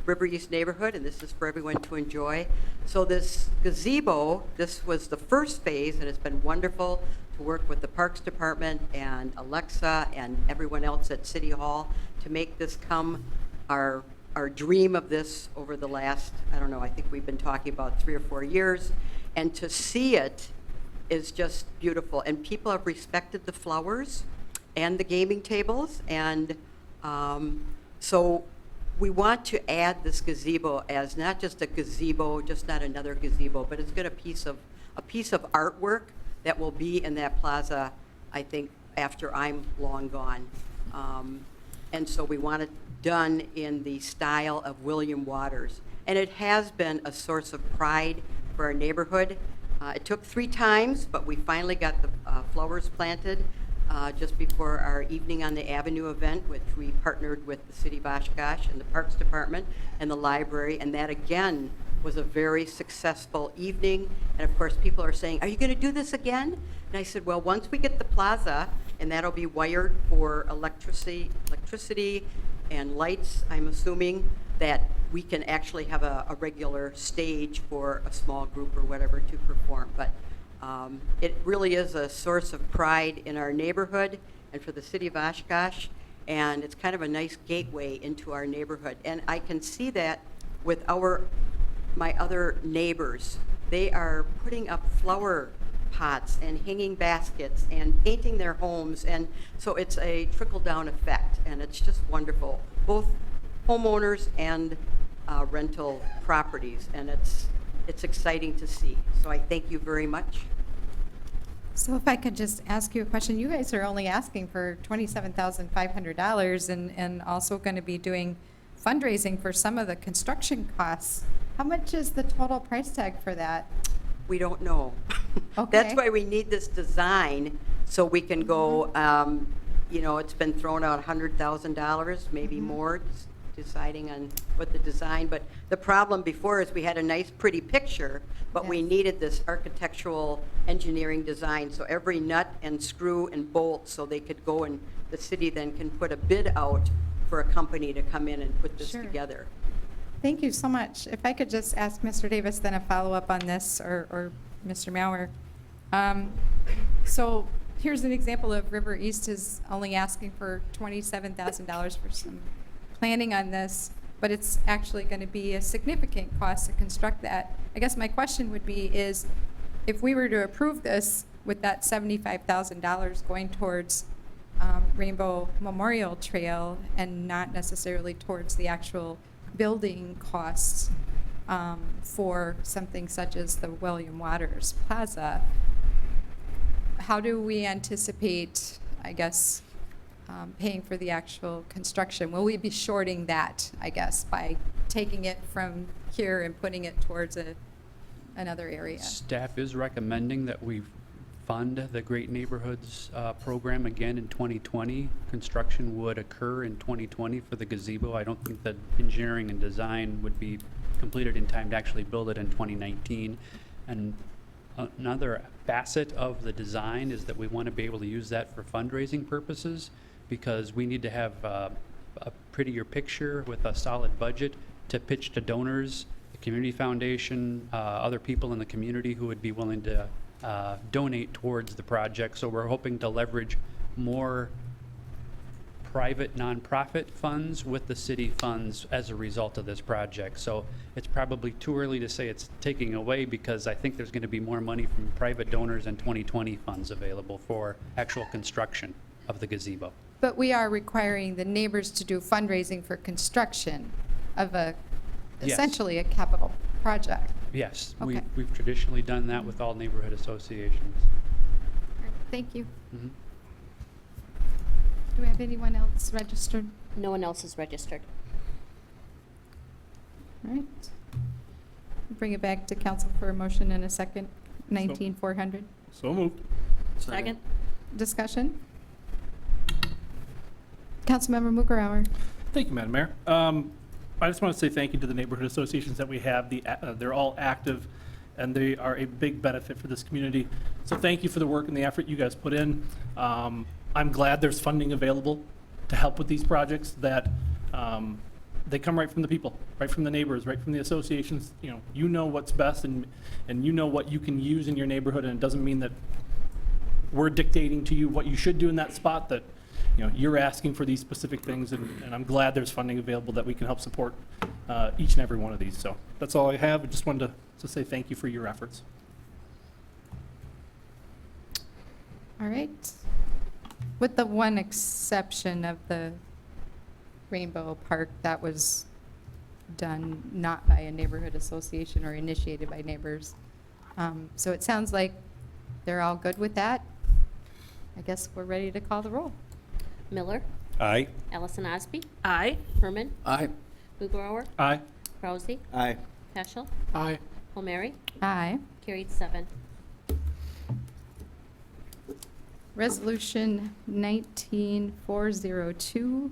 River East neighborhood, and this is for everyone to enjoy. So this gazebo, this was the first phase, and it's been wonderful to work with the Parks Department and Alexa and everyone else at City Hall to make this come. Our dream of this over the last, I don't know, I think we've been talking about 3 or 4 years, and to see it is just beautiful. And people have respected the flowers and the gaming tables, and so we want to add this gazebo as not just a gazebo, just not another gazebo, but it's got a piece of artwork that will be in that plaza, I think, after I'm long gone. And so we want it done in the style of William Waters. And it has been a source of pride for our neighborhood. It took 3 times, but we finally got the flowers planted just before our Evening on the Avenue event, which we partnered with the City of Oshkosh and the Parks Department and the library. And that, again, was a very successful evening. And of course, people are saying, are you going to do this again? And I said, well, once we get the plaza, and that'll be wired for electricity and lights, I'm assuming, that we can actually have a regular stage for a small group or whatever to perform. But it really is a source of pride in our neighborhood and for the City of Oshkosh, and it's kind of a nice gateway into our neighborhood. And I can see that with my other neighbors. They are putting up flower pots and hanging baskets and painting their homes, and so it's a trickle-down effect, and it's just wonderful, both homeowners and rental properties, and it's exciting to see. So I thank you very much. So if I could just ask you a question, you guys are only asking for $27,500 and also going to be doing fundraising for some of the construction costs. How much is the total price tag for that? We don't know. Okay. That's why we need this design, so we can go, you know, it's been thrown out $100,000, maybe more, deciding on what the design. But the problem before is we had a nice, pretty picture, but we needed this architectural engineering design. So every nut and screw and bolt, so they could go, and the city then can put a bid out for a company to come in and put this together. Thank you so much. If I could just ask Mr. Davis then a follow-up on this, or Mr. Mauer. So here's an example of River East is only asking for $27,000 for some planning on this, but it's actually going to be a significant cost to construct that. I guess my question would be is, if we were to approve this with that $75,000 going towards Rainbow Memorial Trail and not necessarily towards the actual building costs for something such as the William Waters Plaza, how do we anticipate, I guess, paying for the actual construction? Will we be shorting that, I guess, by taking it from here and putting it towards another area? Staff is recommending that we fund the Great Neighborhoods program again in 2020. Construction would occur in 2020 for the gazebo. I don't think that engineering and design would be completed in time to actually build it in 2019. And another facet of the design is that we want to be able to use that for fundraising purposes, because we need to have a prettier picture with a solid budget to pitch to donors, the community foundation, other people in the community who would be willing to donate towards the project. So we're hoping to leverage more private nonprofit funds with the city funds as a result of this project. So it's probably too early to say it's taking away, because I think there's going to be more money from private donors and 2020 funds available for actual construction of the gazebo. But we are requiring the neighbors to do fundraising for construction of essentially a capital project. Yes, Okay. we've traditionally done that with all neighborhood associations. Thank you. Mhm. Do we have anyone else registered? No one else is registered. All right. Bring it back to council for a motion in a second. 19,400. So moved. Second. Discussion? Councilmember Mukarauer. Thank you, Madam Mayor. I just want to say thank you to the neighborhood associations that we have. They're all active, and they are a big benefit for this community. So thank you for the work and the effort you guys put in. I'm glad there's funding available to help with these projects that they come right from the people, right from the neighbors, right from the associations. You know what's best, and you know what you can use in your neighborhood, and it doesn't mean that we're dictating to you what you should do in that spot, that you're asking for these specific things, and I'm glad there's funding available that we can help support each and every one of these. So that's all I have. I just wanted to say thank you for your efforts. All right. With the one exception of the Rainbow Park, that was done not by a neighborhood association or initiated by neighbors. So it sounds like they're all good with that. I guess we're ready to call the roll. Miller, Aye. Allison Osby, Aye. Herman, Aye. Lugauer, Aye. Rousey, Aye. Peschel, Aye. O'Meary, Aye. carried 7. Resolution 19402,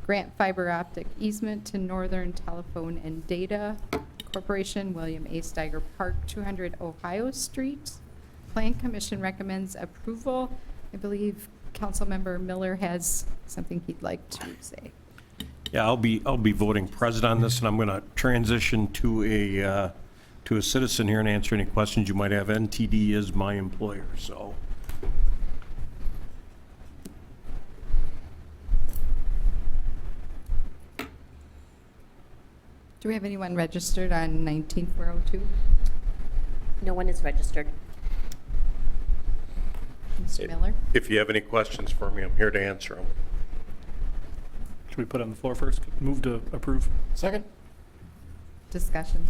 grant fiber optic easement to Northern Telephone and Data Corporation, William A. Steiger Park, 200 Ohio Street. Plan Commission recommends approval. I believe Councilmember Miller has something he'd like to say. Yeah, I'll be voting present on this, and I'm going to transition to a citizen here and answer any questions you might have. NTD is my employer, so. Do we have anyone registered on 19402? No one is registered. Mr. Miller? If you have any questions for me, I'm here to answer them. Should we put it on the floor first? Move to approve. Second? Discussion.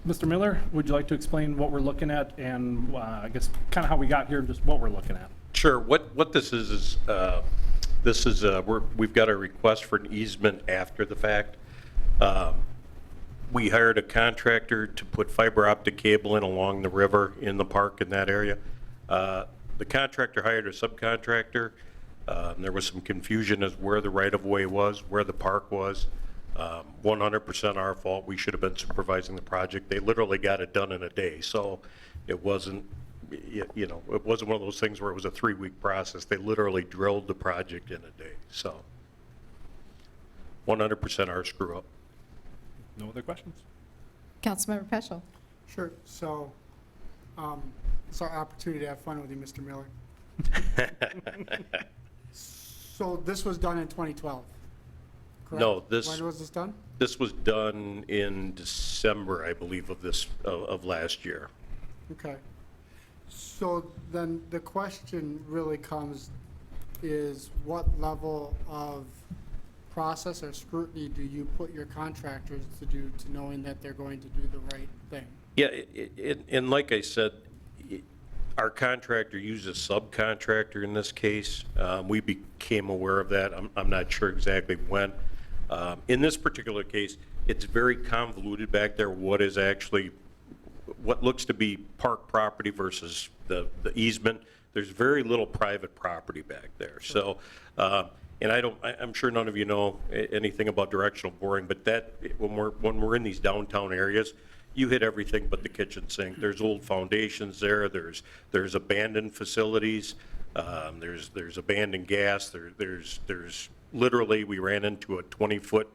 Mr. Miller, would you like to explain what we're looking at and I guess kind of how we got here and just what we're looking at? Sure. What this is we've got a request for an easement after the fact. We hired a contractor to put fiber optic cable in along the river in the park in that area. The contractor hired a subcontractor. There was some confusion as where the right-of-way was, where the park was. 100% our fault. We should have been supervising the project. They literally got it done in a day, so it wasn't, it wasn't one of those things where it was a 3-week process. They literally drilled the project in a day, so 100% our screw up. No other questions? Councilmember Peschel. Sure. So, it's our opportunity to have fun with you, Mr. Miller. So this was done in 2012, correct? No, When was this done? This was done in December, I believe, of last year. Okay. So then the question really comes is what level of process or scrutiny do you put your contractors to do to knowing that they're going to do the right thing? Yeah, and like I said, our contractor used a subcontractor in this case. We became aware of that. I'm not sure exactly when. In this particular case, it's very convoluted back there, what looks to be park property versus the easement. There's very little private property back there. So, and I'm sure none of you know anything about directional boring, but when we're in these downtown areas, you hit everything but the kitchen sink. There's old foundations there. There's abandoned facilities. There's abandoned gas. There's literally, we ran into a 20-foot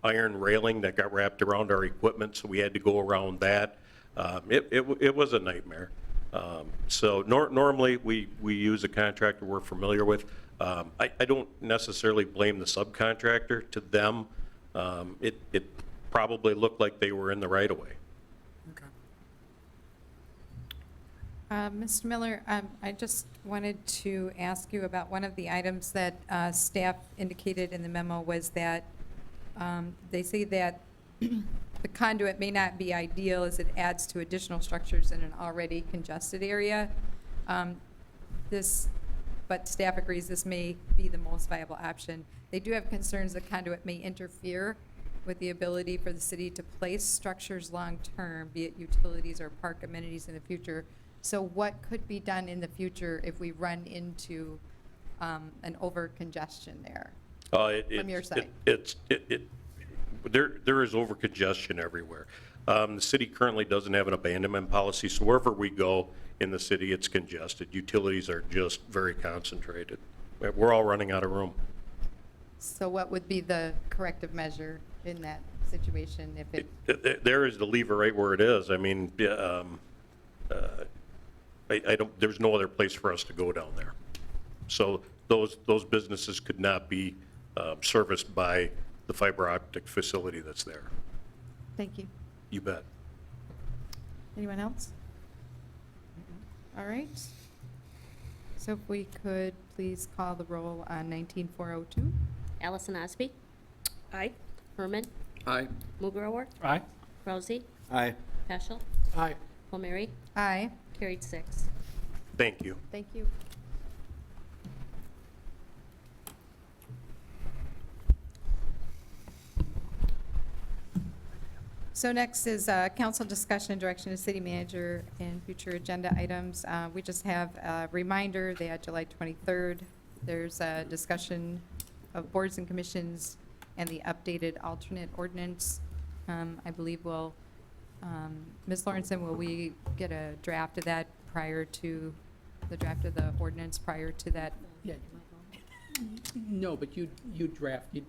iron railing that got wrapped around our equipment, so we had to go around that. It was a nightmare. So normally we use a contractor we're familiar with. I don't necessarily blame the subcontractor. To them, it probably looked like they were in the right of way. Mr. Miller, I just wanted to ask you about one of the items that staff indicated in the memo was that they say that the conduit may not be ideal as it adds to additional structures in an already congested area. But staff agrees this may be the most viable option. They do have concerns that conduit may interfere with the ability for the city to place structures long-term, be it utilities or park amenities in the future. So what could be done in the future if we run into an over-congestion there from your side? There is over-congestion everywhere. The city currently doesn't have an abandonment policy, so wherever we go in the city, it's congested. Utilities are just very concentrated. We're all running out of room. So what would be the corrective measure in that situation if it? There is the lever right where it is. I mean, I don't, there's no other place for us to go down there. So those businesses could not be serviced by the fiber optic facility that's there. Thank you. You bet. Anyone else? All right. So if we could please call the roll on 19402. Allison Osby? Aye. Herman? Aye. Mugrower? Aye. Rousey? Aye. Peschel? Aye. Palmieri? Aye. Carried 6. Thank you. Thank you. So next is council discussion and direction to city manager and future agenda items. We just have a reminder that July 23rd, there's a discussion of boards and commissions and the updated alternate ordinance. I believe we'll, Ms. Lawrenson, will we get a draft of that prior to, the draft of the ordinance prior to that? Yeah. No, but you'd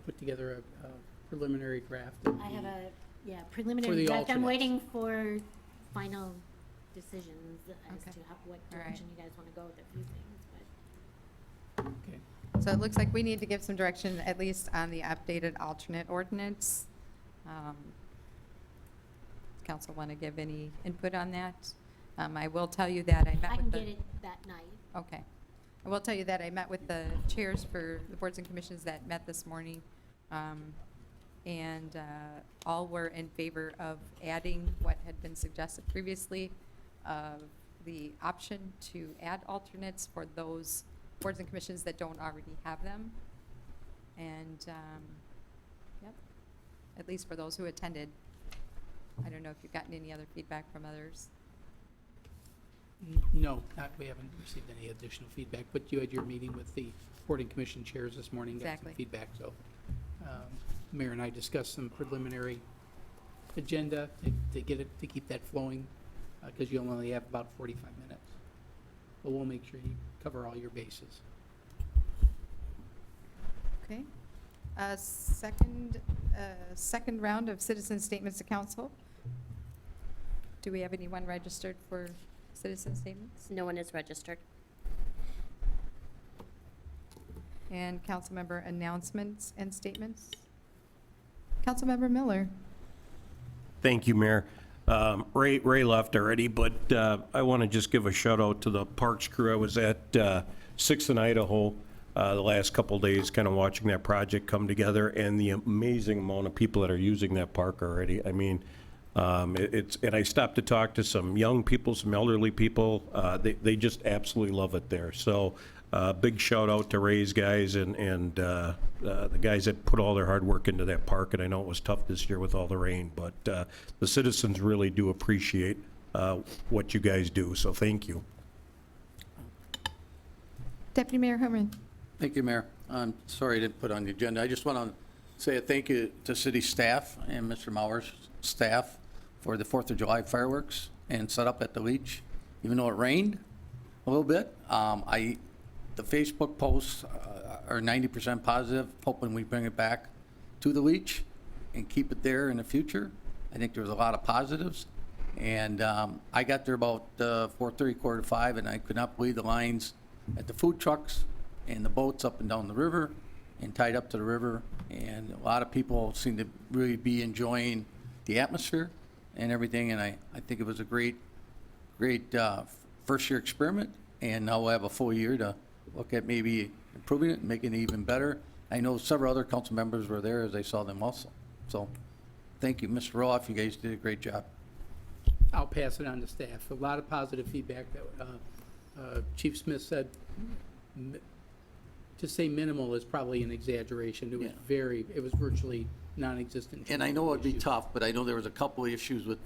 put together a preliminary draft. I have a, For preliminary the draft. I'm alternates. waiting for final decisions as Okay. to what All right. direction you guys want to go with a few things, but. Okay. So it looks like we need to give some direction, at least on the updated alternate ordinance. Council want to give any input on that? I will tell you that I met I with can the. get it that night. Okay. I will tell you that I met with the chairs for the boards and commissions that met this morning. And all were in favor of adding what had been suggested previously, of the option to add alternates for those boards and commissions that don't already have them. And, yep, at least for those who attended. I don't know if you've gotten any other feedback from others. No, we haven't received any additional feedback, but you had your meeting with the board and commission chairs this morning. Got some Exactly. feedback, so Mayor and I discussed some preliminary agenda to get it, to keep that flowing, because you only have about 45 minutes. But we'll make sure you cover all your bases. Okay. Second round of citizen statements to council. Do we have anyone registered for citizen statements? No one is registered. And council member announcements and statements? Councilmember Miller. Thank you, Mayor. Ray left already, but I want to just give a shout out to the parks crew. I was at 6th and Idaho the last couple days, kind of watching that project come together, and the amazing amount of people that are using that park already. I mean, and I stopped to talk to some young people, some elderly people. They just absolutely love it there. So big shout out to Ray's guys and the guys that put all their hard work into that park. And I know it was tough this year with all the rain, but the citizens really do appreciate what you guys do. So thank you. Deputy Mayor Herman. Thank you, Mayor. I'm sorry I didn't put it on the agenda. I just want to say a thank you to city staff and Mr. Mauer's staff for the 4th of July fireworks and set up at the Leach, even though it rained a little bit. The Facebook posts are 90% positive, hoping we bring it back to the Leach and keep it there in the future. I think there was a lot of positives. And I got there about 4:30, 4:45, and I could not believe the lines at the food trucks and the boats up and down the river and tied up to the river. And a lot of people seem to really be enjoying the atmosphere and everything. And I think it was a great first-year experiment. And now we'll have a full year to look at maybe improving it and making it even better. I know several other council members were there as I saw them also. So thank you, Mr. Roloff. You guys did a great job. I'll pass it on to staff. A lot of positive feedback that Chief Smith said. To say minimal is probably an exaggeration. It was it was virtually non-existent. And I know it'd be tough, but I know there was a couple of issues with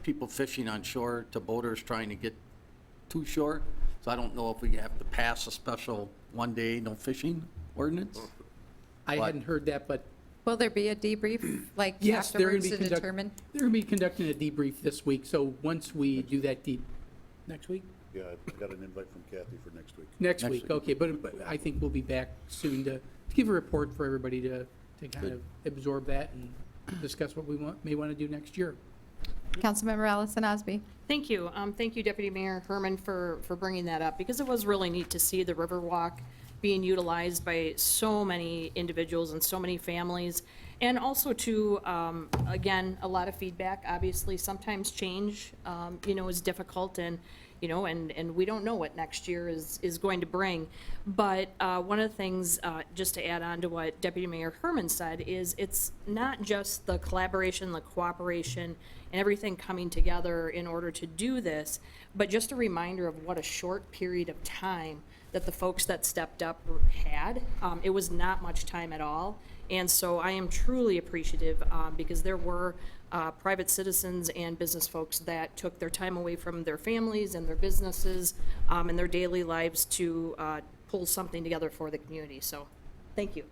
people fishing on shore to boaters trying to get to shore. So I don't know if we have to pass a special one-day no fishing ordinance. I hadn't heard that, but Will there be a debrief, like yes, they're going afterwards to to be determine? They're going to be conducting a debrief this week. So once we do that next week? Yeah, I got an invite from Kathy for next week. Next week, okay. But I think we'll be back soon to give a report for everybody to kind of absorb that and discuss what we may want to do next year. Councilmember Allison Osby. Thank you. Thank you, Deputy Mayor Herman, for bringing that up, because it was really neat to see the Riverwalk being utilized by so many individuals and so many families. And also to, again, a lot of feedback. Obviously, sometimes change, is difficult, and, and we don't know what next year is going to bring. But one of the things, just to add on to what Deputy Mayor Herman said, is it's not just the collaboration, the cooperation, and everything coming together in order to do this, but just a reminder of what a short period of time that the folks that stepped up had. It was not much time at all. And so I am truly appreciative because there were private citizens and business folks that took their time away from their families and their businesses and their daily lives to pull something together for the community. So thank you.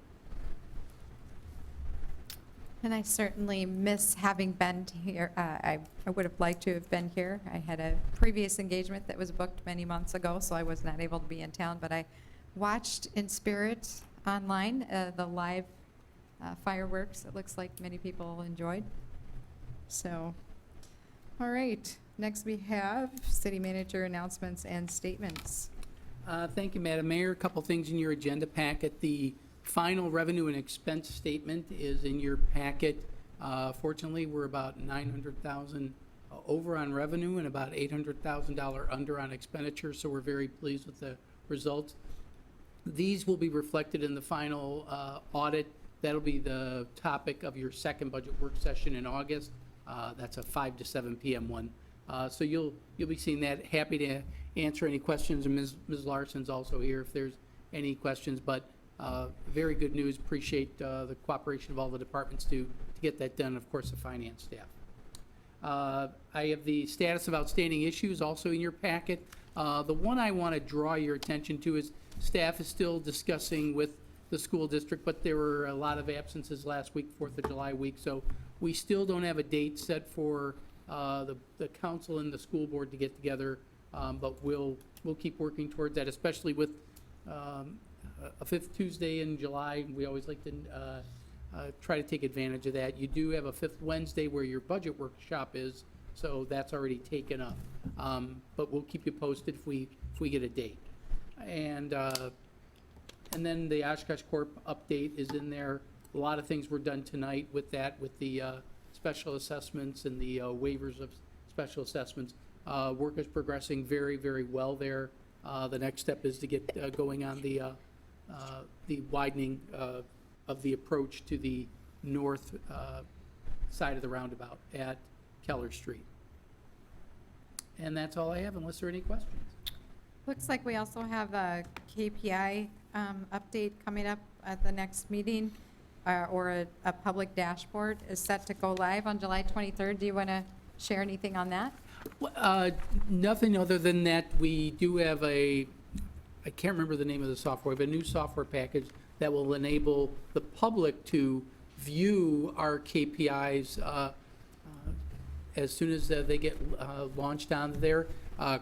And I certainly miss having been here. I would have liked to have been here. I had a previous engagement that was booked many months ago, so I was not able to be in town. But I watched in spirit online the live fireworks. It looks like many people enjoyed. So, all right. Next we have city manager announcements and statements. Thank you, Madam Mayor. A couple things in your agenda packet. The final revenue and expense statement is in your packet. Fortunately, we're about $900,000 over on revenue and about $800,000 under on expenditure, so we're very pleased with the results. These will be reflected in the final audit. That'll be the topic of your second budget work session in August. That's a 5 to 7 p.m. one. So you'll be seeing that. Happy to answer any questions, and Ms. Larson's also here if there's any questions. But very good news. Appreciate the cooperation of all the departments to get that done. Of course, the finance staff. I have the status of outstanding issues also in your packet. The one I want to draw your attention to is staff is still discussing with the school district, but there were a lot of absences last week, 4th of July week, so we still don't have a date set for the council and the school board to get together, but we'll keep working towards that, especially with a 5th Tuesday in July. We always like to try to take advantage of that. You do have a 5th Wednesday where your budget workshop is, so that's already taken up. But we'll keep you posted if we get a date. And then the Oshkosh Corp update is in there. A lot of things were done tonight with that, with the special assessments and the waivers of special assessments. Work is progressing very, very well there. The next step is to get going on the widening of the approach to the north side of the roundabout at Keller Street. And that's all I have, unless there are any questions. Looks like we also have a KPI update coming up at the next meeting, or a public dashboard is set to go live on July 23rd. Do you want to share anything on that? Nothing other than that we do have I can't remember the name of the software, but a new software package that will enable the public to view our KPIs as soon as they get launched on there.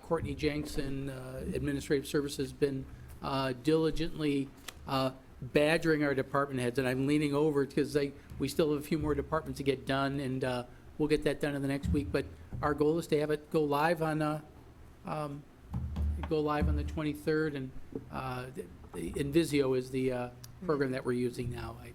Courtney Jenks and Administrative Services has been diligently badgering our department heads, and I'm leaning over because we still have a few more departments to get done, and we'll get that done in the next week. But our goal is to have it go live on the 23rd, and Invisio is the program that we're using now. I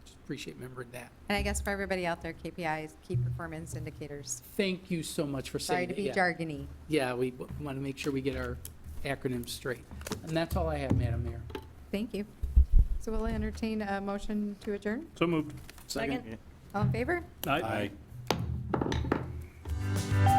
just appreciate remembering that. And I guess for everybody out there, KPIs, key performance indicators. Thank you so much for saying Sorry to be that. jargony. Yeah, we want to make sure we get our acronyms straight. And that's all I have, Madam Mayor. Thank you. So we'll entertain a motion to adjourn. So moved. Second. All in favor? Aye. Aye.